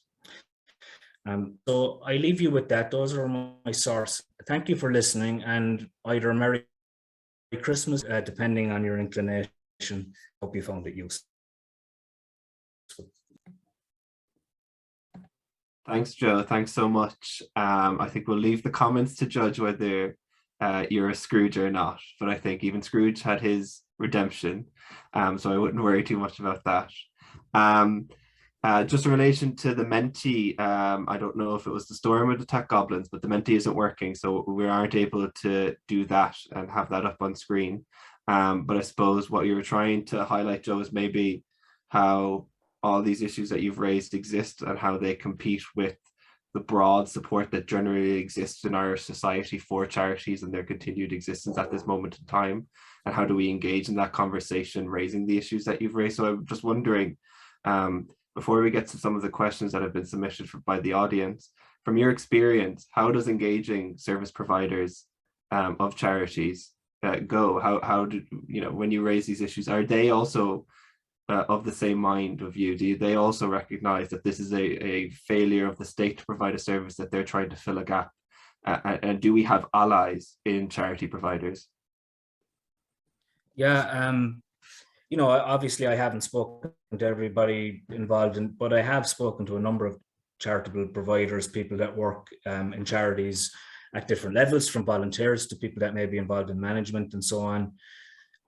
So I leave you with that. Those are my sources. Thank you for listening, and either a Merry Christmas, depending on your inclination. Hope you found it useful. Thanks, Joe. Thanks so much. I think we'll leave the comments to judge whether you're a Scrooge or not. But I think even Scrooge had his redemption, so I wouldn't worry too much about that. Just in relation to the Menti, I don't know if it was the storm or the tech goblins, but the Menti isn't working, so we aren't able to do that and have that up on screen. But I suppose what you were trying to highlight, Joe, is maybe how all these issues that you've raised exist and how they compete with the broad support that generally exists in our society for charities and their continued existence at this moment in time. and how do we engage in that conversation, raising the issues that you've raised. So I'm just wondering, before we get to some of the questions that have been submitted by the audience, from your experience, how does engaging service providers of charities go? How do, you know, when you raise these issues, are they also of the same mind of you? Do they also recognize that this is a failure of the state to provide a service, that they're trying to fill a gap? And do we have allies in charity providers? Yeah, you know, obviously I haven't spoken to everybody involved in, but I have spoken to a number of charitable providers, people that work in charities at different levels, from volunteers to people that may be involved in management and so on.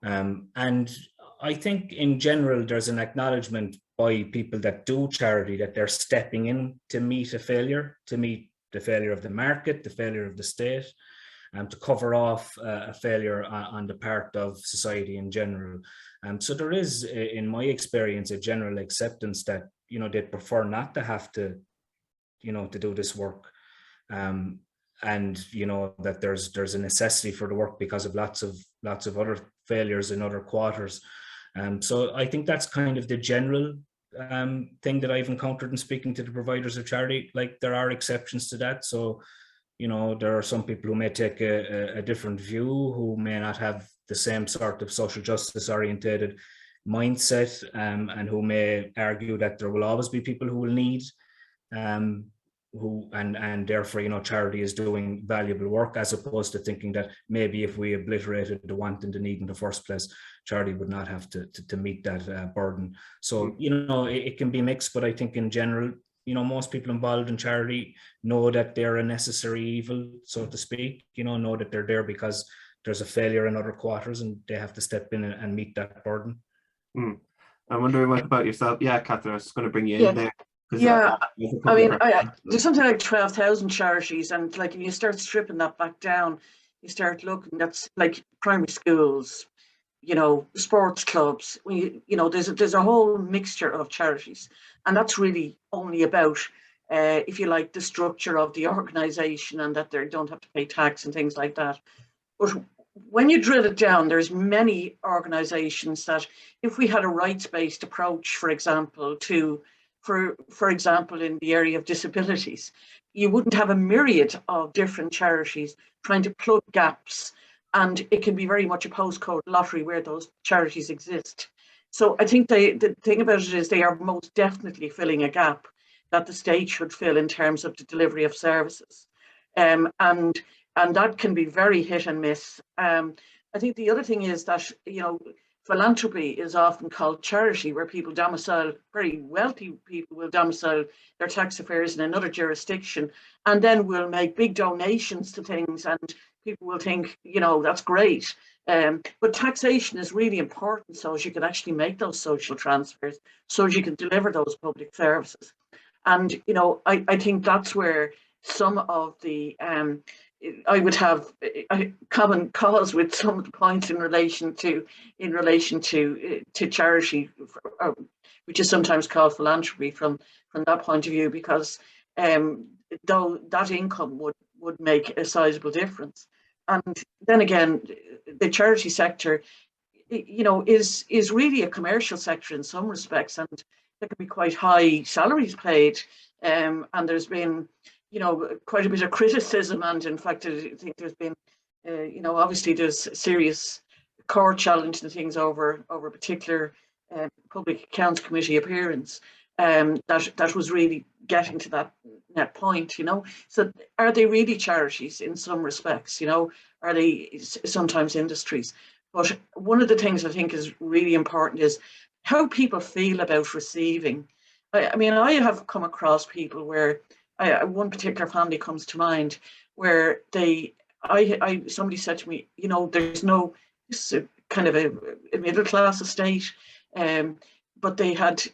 And I think in general, there's an acknowledgement by people that do charity that they're stepping in to meet a failure, to meet the failure of the market, the failure of the state, and to cover off a failure on the part of society in general. So there is, in my experience, a general acceptance that, you know, they'd prefer not to have to, you know, to do this work. And, you know, that there's a necessity for the work because of lots of other failures in other quarters. So I think that's kind of the general thing that I've encountered in speaking to the providers of charity. Like, there are exceptions to that. So, you know, there are some people who may take a different view, who may not have the same sort of social justice orientated mindset, and who may argue that there will always be people who will need, and therefore, you know, charity is doing valuable work, as opposed to thinking that maybe if we obliterated the want and the need in the first place, charity would not have to meet that burden. So, you know, it can be mixed, but I think in general, you know, most people involved in charity know that they're a necessary evil, so to speak, you know that they're there because there's a failure in other quarters and they have to step in and meet that burden. I'm wondering what about yourself? Yeah, Catherine, I was just going to bring you in there. Yeah, I mean, there's something like 12,000 charities, and like, when you start stripping that back down, you start looking, that's like primary schools, you know, sports clubs. You know, there's a whole mixture of charities, and that's really only about, if you like, the structure of the organisation, and that they don't have to pay tax and things like that. But when you drill it down, there's many organisations that, if we had a rights-based approach, for example, for example, in the area of disabilities, you wouldn't have a myriad of different charities trying to plug gaps, and it can be very much a postcode lottery where those charities exist. So I think the thing about it is they are most definitely filling a gap that the state should fill in terms of the delivery of services. And that can be very hit and miss. I think the other thing is that, you know, philanthropy is often called charity, where people domicile, very wealthy people will domicile their tax affairs in another jurisdiction, and then will make big donations to things, and people will think, you know, that's great. But taxation is really important, so as you can actually make those social transfers, so as you can deliver those public services. And, you know, I think that's where some of the I would have common cause with some of the points in relation to charity, which is sometimes called philanthropy from that point of view, because though that income would make a sizable difference. And then again, the charity sector, you know, is really a commercial sector in some respects, and there can be quite high salaries paid, and there's been, you know, quite a bit of criticism, and in fact, I think there's been, you know, obviously there's serious court challenge and things over a particular Public Accounts Committee appearance that was really getting to that point, you know. So are they really charities in some respects, you know? Are they sometimes industries? But one of the things I think is really important is how people feel about receiving. I mean, I have come across people where, one particular family comes to mind where somebody said to me, you know, there's no, it's a kind of a middle class estate, but they had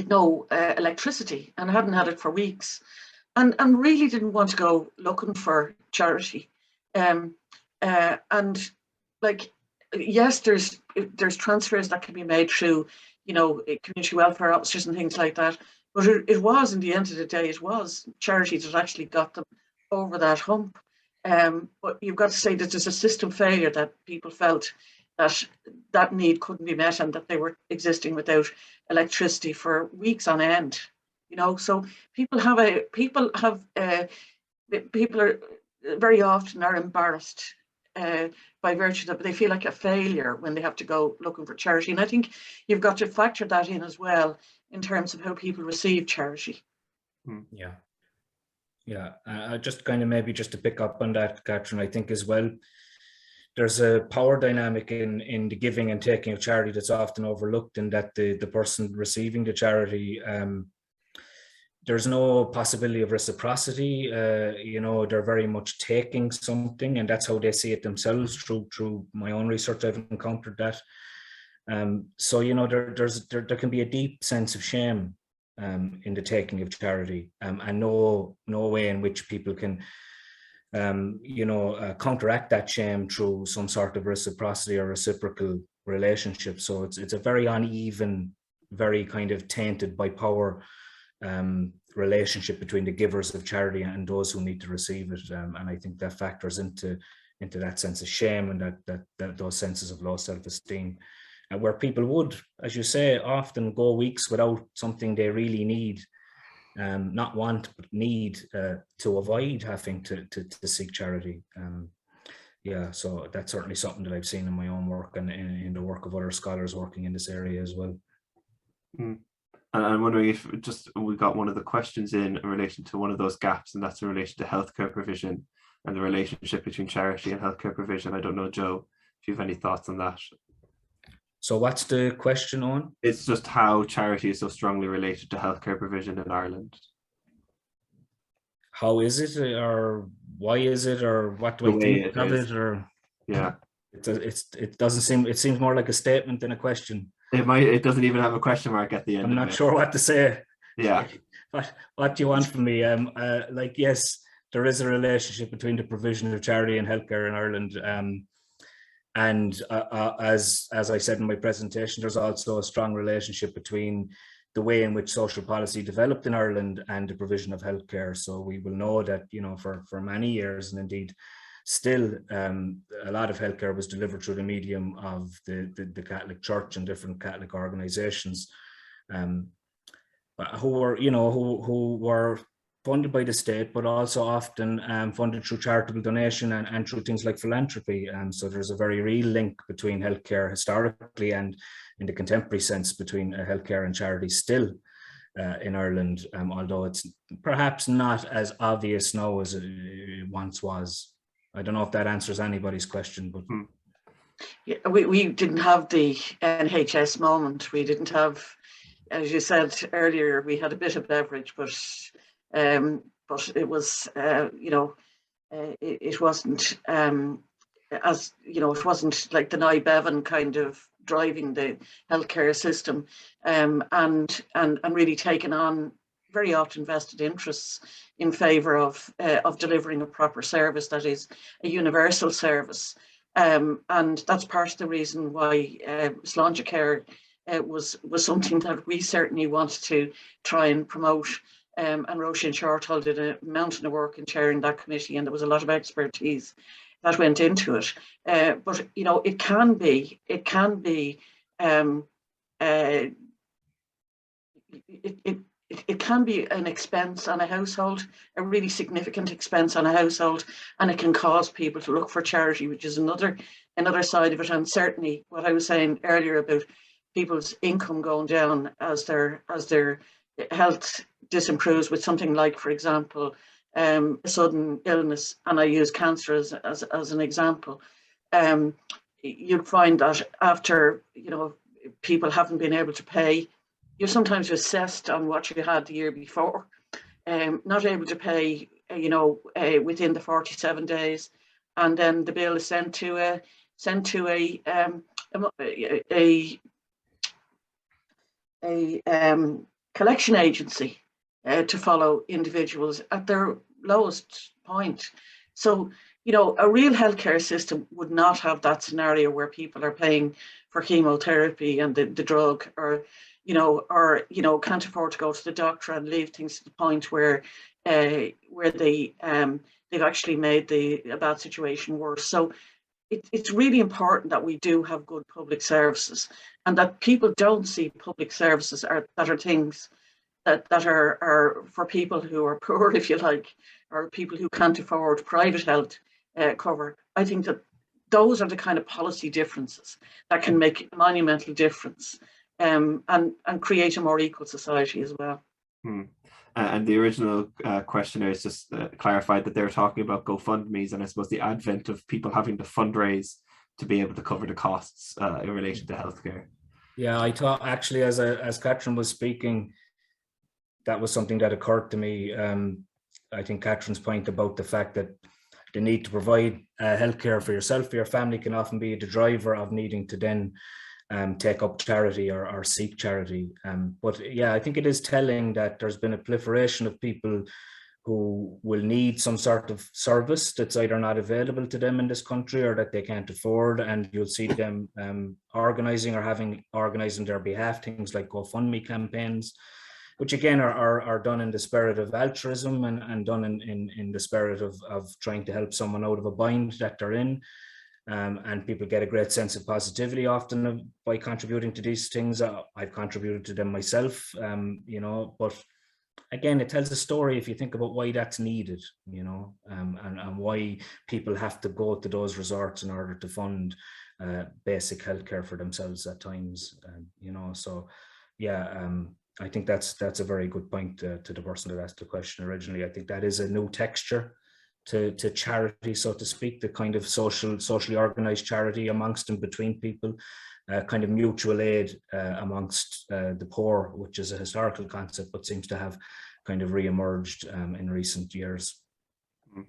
no electricity and hadn't had it for weeks, and really didn't want to go looking for charity, and like, yes, there's transfers that can be made through, you know, community welfare officers and things like that. But it was, in the end of the day, it was charity that actually got them over that hump. But you've got to say that there's a system failure, that people felt that that need couldn't be met and that they were existing without electricity for weeks on end. You know, so people are very often are embarrassed by virtue of, they feel like a failure when they have to go looking for charity. And I think you've got to factor that in as well in terms of how people receive charity. Yeah. Yeah, just kind of maybe just to pick up on that, Catherine, I think as well, there's a power dynamic in the giving and taking of charity that's often overlooked, in that the person receiving the charity, there's no possibility of reciprocity. You know, they're very much taking something, and that's how they see it themselves. Through my own research, I've encountered that. So you know, there can be a deep sense of shame in the taking of charity, and no way in which people can you know, counteract that shame through some sort of reciprocity or reciprocal relationship. So it's a very uneven, very kind of tainted by power relationship between the givers of charity and those who need to receive it, and I think that factors into that sense of shame and that those senses of low self-esteem, and where people would, as you say, often go weeks without something they really need, not want but need, to avoid having to seek charity. Yeah, so that's certainly something that I've seen in my own work and in the work of other scholars working in this area as well. And I'm wondering if we got one of the questions in relation to one of those gaps, and that's in relation to healthcare provision and the relationship between charity and healthcare provision. I don't know, Joe, if you have any thoughts on that. So what's the question on? It's just how charity is so strongly related to healthcare provision in Ireland. How is it, or why is it, or what do I think of it, or yeah, it doesn't seem, it seems more like a statement than a question. It doesn't even have a question mark at the end. I'm not sure what to say. Yeah. What do you want from me? Like, yes, there is a relationship between the provision of charity and healthcare in Ireland. And as I said in my presentation, there's also a strong relationship between the way in which social policy developed in Ireland and the provision of healthcare. So we will know that, you know, for many years, and indeed still, a lot of healthcare was delivered through the medium of the Catholic Church and different Catholic organizations, who were funded by the state, but also often funded through charitable donation and through things like philanthropy. So there's a very real link between healthcare historically and in the contemporary sense between healthcare and charity still in Ireland, although it's perhaps not as obvious now as it once was. I don't know if that answers anybody's question, but yeah, we didn't have the NHS moment. We didn't have, as you said earlier, we had a bit of leverage, but it was, you know, it wasn't as, you know, it wasn't like the Nye Bevan kind of driving the healthcare system, and really taking on very often vested interests in favour of delivering a proper service that is a universal service, and that's part of the reason why Sláinte Care was something that we certainly wanted to try and promote. And Roisin Shortall did a mountain of work in chairing that committee, and there was a lot of expertise that went into it. But you know, it can be an expense on a household, a really significant expense on a household, and it can cause people to look for charity, which is another side of it. And certainly, what I was saying earlier about people's income going down as their health disimproves with something like, for example, a sudden illness, and I use cancer as an example, you'd find that after, you know, people haven't been able to pay, you're sometimes assessed on what you had the year before, not able to pay, you know, within the 47 days, and then the bill is sent to a collection agency to follow individuals at their lowest point. So, you know, a real healthcare system would not have that scenario where people are paying for chemotherapy and the drug, or can't afford to go to the doctor and leave things to the point where the they've actually made a bad situation worse. So it's really important that we do have good public services, and that people don't see public services that are things that are for people who are poor, if you like, or people who can't afford private health cover. I think that those are the kind of policy differences that can make a monumental difference, and create a more equal society as well. And the original questioner has just clarified that they were talking about GoFundMes, and I suppose the advent of people having to fundraise to be able to cover the costs in relation to healthcare. Yeah, I thought actually as Catherine was speaking, that was something that occurred to me. I think Catherine's point about the fact that the need to provide healthcare for yourself, for your family, can often be the driver of needing to then take up charity or seek charity. But yeah, I think it is telling that there's been a proliferation of people who will need some sort of service that's either not available to them in this country or that they can't afford, and you'll see them organising or having organised on their behalf things like Gofundme campaigns, which again are done in the spirit of altruism and done in the spirit of trying to help someone out of a bind that they're in. And people get a great sense of positivity often by contributing to these things. I've contributed to them myself, but again, it tells a story if you think about why that's needed, and why people have to go to those resorts in order to fund basic healthcare for themselves at times, so yeah, I think that's a very good point to the person that asked the question originally. I think that is a new texture to charity, so to speak, the kind of socially organized charity amongst and between people, kind of mutual aid amongst the poor, which is a historical concept but seems to have kind of re-emerged in recent years. And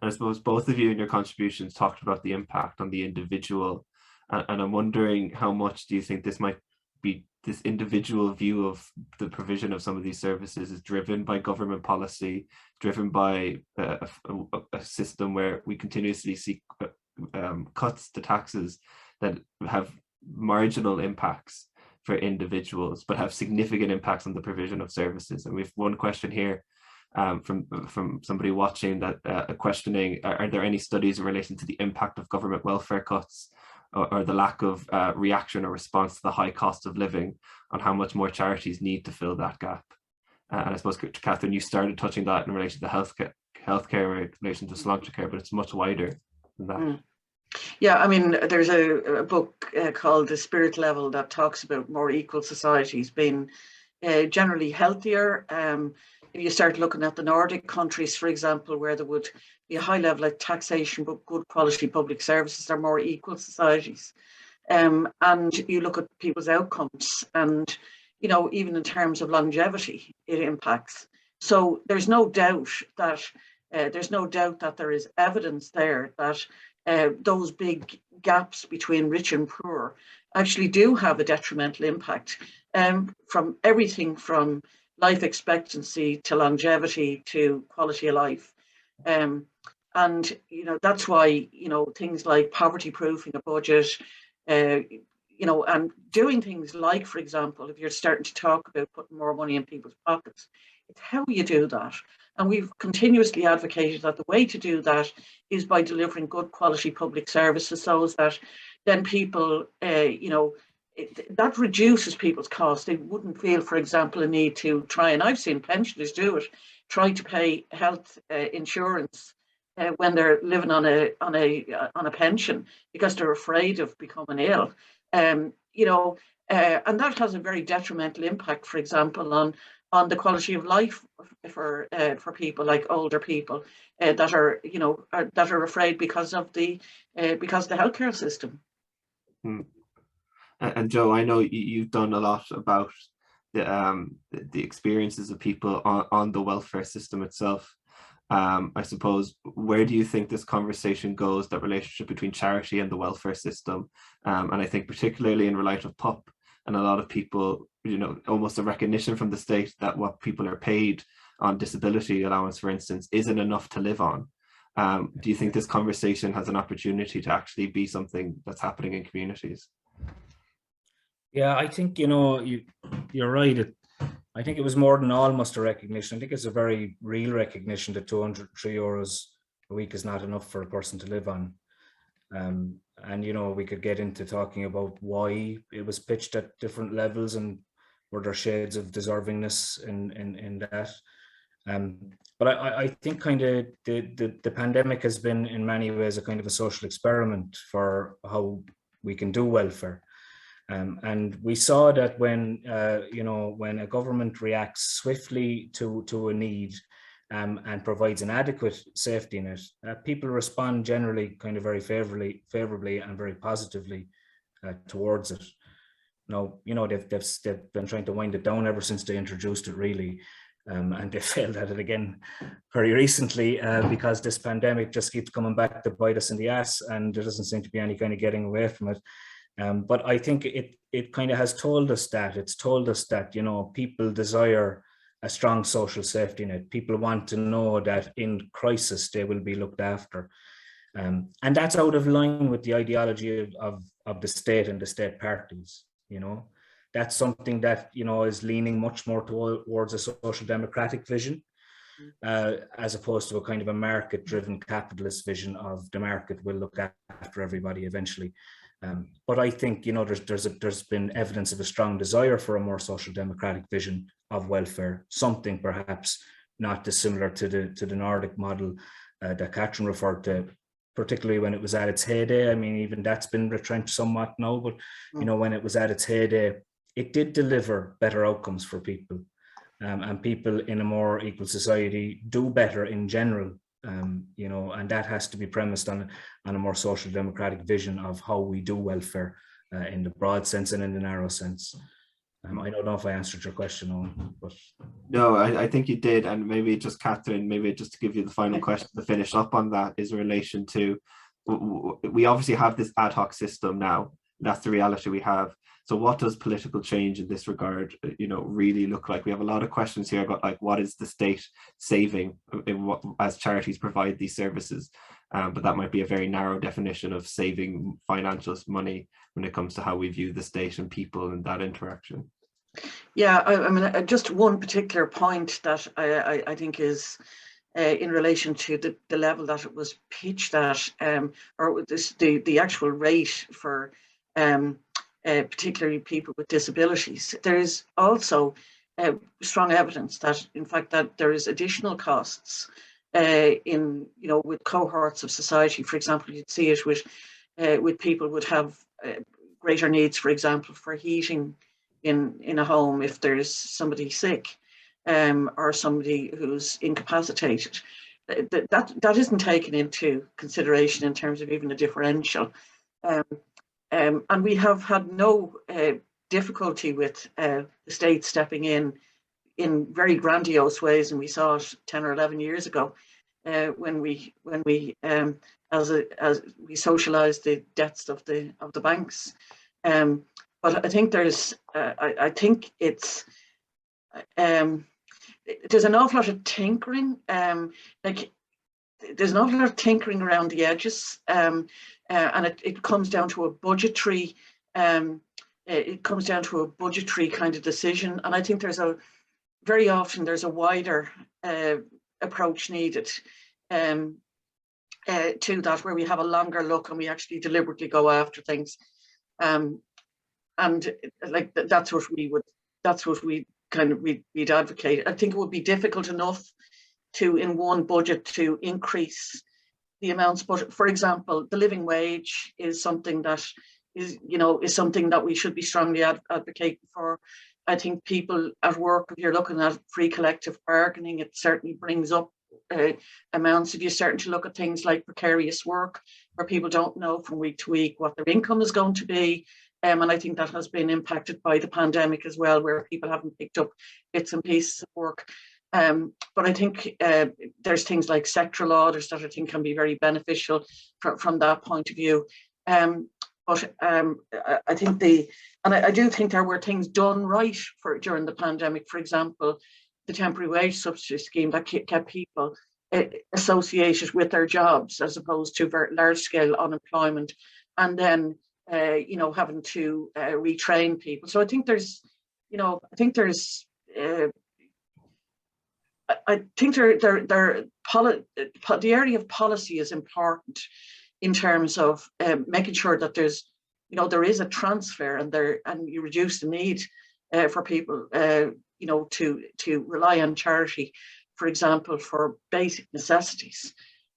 I suppose both of you in your contributions talked about the impact on the individual, and I'm wondering how much do you think this might be, this individual view of the provision of some of these services is driven by government policy, driven by a system where we continuously see cuts to taxes that have marginal impacts for individuals but have significant impacts on the provision of services. And we have one question here from somebody watching that questioning, are there any studies in relation to the impact of government welfare cuts or the lack of reaction or response to the high cost of living on how much more charities need to fill that gap? And I suppose, Catherine, you started touching that in relation to healthcare in relation to cilantro care, but it's much wider than that. Yeah, I mean, there's a book called The Spirit Level that talks about more equal societies being generally healthier. If you start looking at the Nordic countries, for example, where there would be a high level of taxation but good quality public services, they're more equal societies. And you look at people's outcomes, and even in terms of longevity, it impacts. So there's no doubt that there is evidence there that those big gaps between rich and poor actually do have a detrimental impact, from everything from life expectancy to longevity to quality of life. And that's why things like poverty proofing a budget, and doing things like, for example, if you're starting to talk about putting more money in people's pockets, it's how you do that. And we've continuously advocated that the way to do that is by delivering good quality public services, so that then people, that reduces people's costs. They wouldn't feel, for example, a need to try, and I've seen pensioners do it, try to pay health insurance when they're living on a pension because they're afraid of becoming ill. And that has a very detrimental impact, for example, on the quality of life for people like older people that are afraid because of the healthcare system. And Joe, I know you've done a lot about the experiences of people on the welfare system itself. I suppose, where do you think this conversation goes, that relationship between charity and the welfare system? And I think particularly in light of PUP and a lot of people, almost a recognition from the state that what people are paid on disability allowance, for instance, isn't enough to live on. Do you think this conversation has an opportunity to actually be something that's happening in communities? Yeah, I think, you're right. I think it was more than almost a recognition. I think it's a very real recognition that €203 a week is not enough for a person to live on. And, you know, we could get into talking about why it was pitched at different levels and were there shades of deservingness in that. But I think kind of the pandemic has been in many ways a kind of a social experiment for how we can do welfare. And we saw that when, you know, when a government reacts swiftly to a need and provides an adequate safety net, people respond generally kind of very favorably and very positively towards it. Now, you know, they've been trying to wind it down ever since they introduced it, really. And they failed at it again very recently because this pandemic just keeps coming back to bite us in the ass, and there doesn't seem to be any kind of getting away from it. But I think it kind of has told us that. It's told us that, you know, people desire a strong social safety net. People want to know that in crisis they will be looked after. And that's out of line with the ideology of the state and the state parties, you know. That's something that, you know, is leaning much more towards a social democratic vision, as opposed to a kind of a market-driven capitalist vision of the market will look after everybody eventually. But I think, you know, there's been evidence of a strong desire for a more social democratic vision of welfare, something perhaps not dissimilar to the Nordic model that Catherine referred to, particularly when it was at its heyday. I mean, even that's been retrenched somewhat now, but, you know, when it was at its heyday, it did deliver better outcomes for people, and people in a more equal society do better in general, you know, and that has to be premised on a more social democratic vision of how we do welfare in the broad sense and in the narrow sense. I don't know if I answered your question, Owen, but no, I think you did. And maybe just Catherine, maybe just to give you the final question to finish up on that is in relation to, we obviously have this ad hoc system now. That's the reality we have. So what does political change in this regard, you know, really look like? We have a lot of questions here about, like, what is the state saving in what, as charities provide these services? But that might be a very narrow definition of saving financial money when it comes to how we view the state and people and that interaction. Yeah, I mean, just one particular point that I think is in relation to the level that it was pitched at, or the actual rate for particularly people with disabilities. There is also strong evidence that, in fact, that there is additional costs in, you know, with cohorts of society. For example, you'd see it with people would have greater needs, for example, for heating in a home if there's somebody sick or somebody who's incapacitated. That isn't taken into consideration in terms of even a differential. And we have had no difficulty with the state stepping in very grandiose ways, and we saw it 10 or 11 years ago when we as we socialised the debts of the banks. But I think there's I think it's there's an awful lot of tinkering, like there's an awful lot of tinkering around the edges, and it comes down to a budgetary it comes down to a budgetary kind of decision. And I think very often there's a wider approach needed to that, where we have a longer look and we actually deliberately go after things. And like that's what we'd advocate. I think it would be difficult enough to, in one budget, to increase the amounts. But for example, the living wage is something that is something that we should be strongly advocating for. I think people at work, if you're looking at free collective bargaining, it certainly brings up amounts. If you're starting to look at things like precarious work, where people don't know from week to week what their income is going to be. And I think that has been impacted by the pandemic as well, where people haven't picked up bits and pieces of work. But I think there's things like sectoral orders that I think can be very beneficial from that point of view. But I think I do think there were things done right during the pandemic. For example, the temporary wage subsidy scheme that kept people associated with their jobs, as opposed to very large scale unemployment, and then having to retrain people. So I think there's I think the area of policy is important in terms of making sure that there's, there is a transfer and you reduce the need for people, to rely on charity, for example, for basic necessities.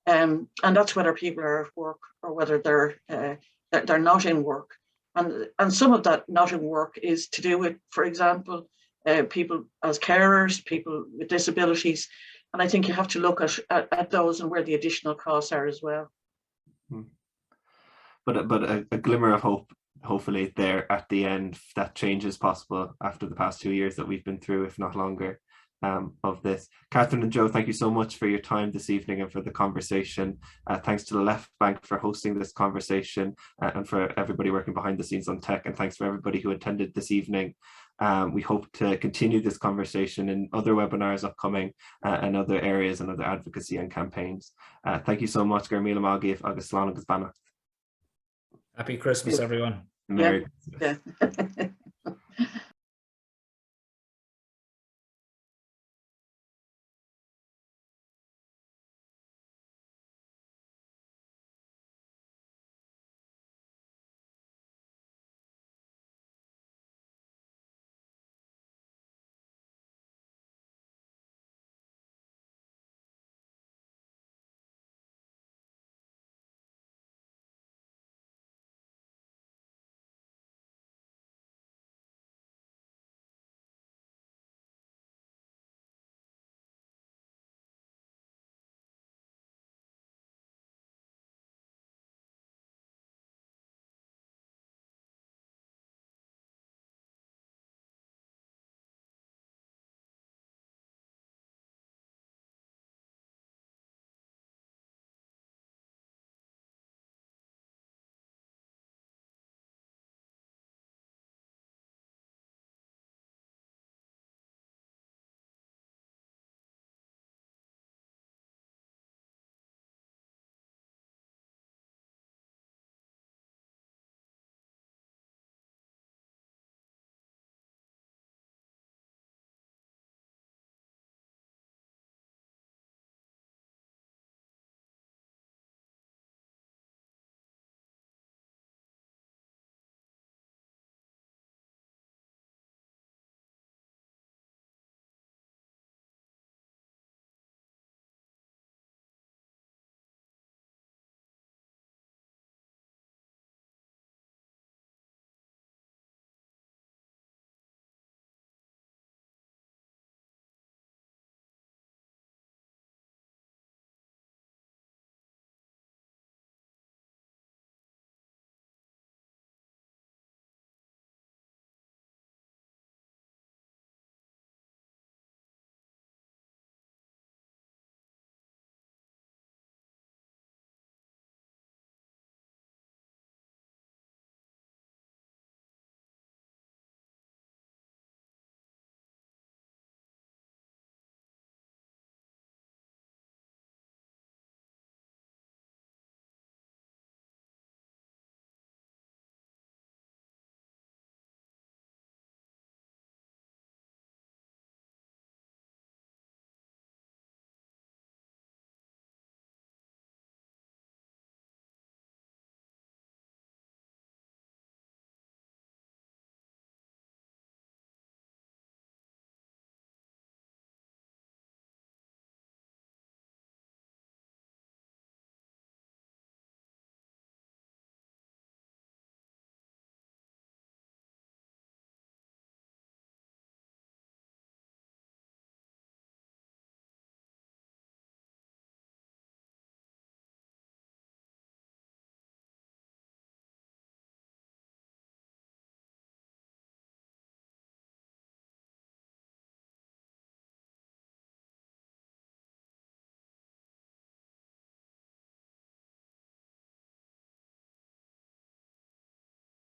And that's whether people are at work or whether they're not in work. And some of that not in work is to do with, for example, people as carers, people with disabilities. And I think you have to look at those and where the additional costs are as well. But a glimmer of hope, hopefully, there at the end, that change is possible after the past 2 years that we've been through, if not longer, of this. Catherine and Joe, thank you so much for your time this evening and for the conversation. Thanks to the Left Bank for hosting this conversation, and for everybody working behind the scenes on tech, and thanks for everybody who attended this evening. We hope to continue this conversation in other webinars upcoming, and other areas and other advocacy and campaigns. Thank you so much. Gur míle mágaibh agus slán agus bannacht. Happy Christmas, everyone. Merry Christmas. Yeah.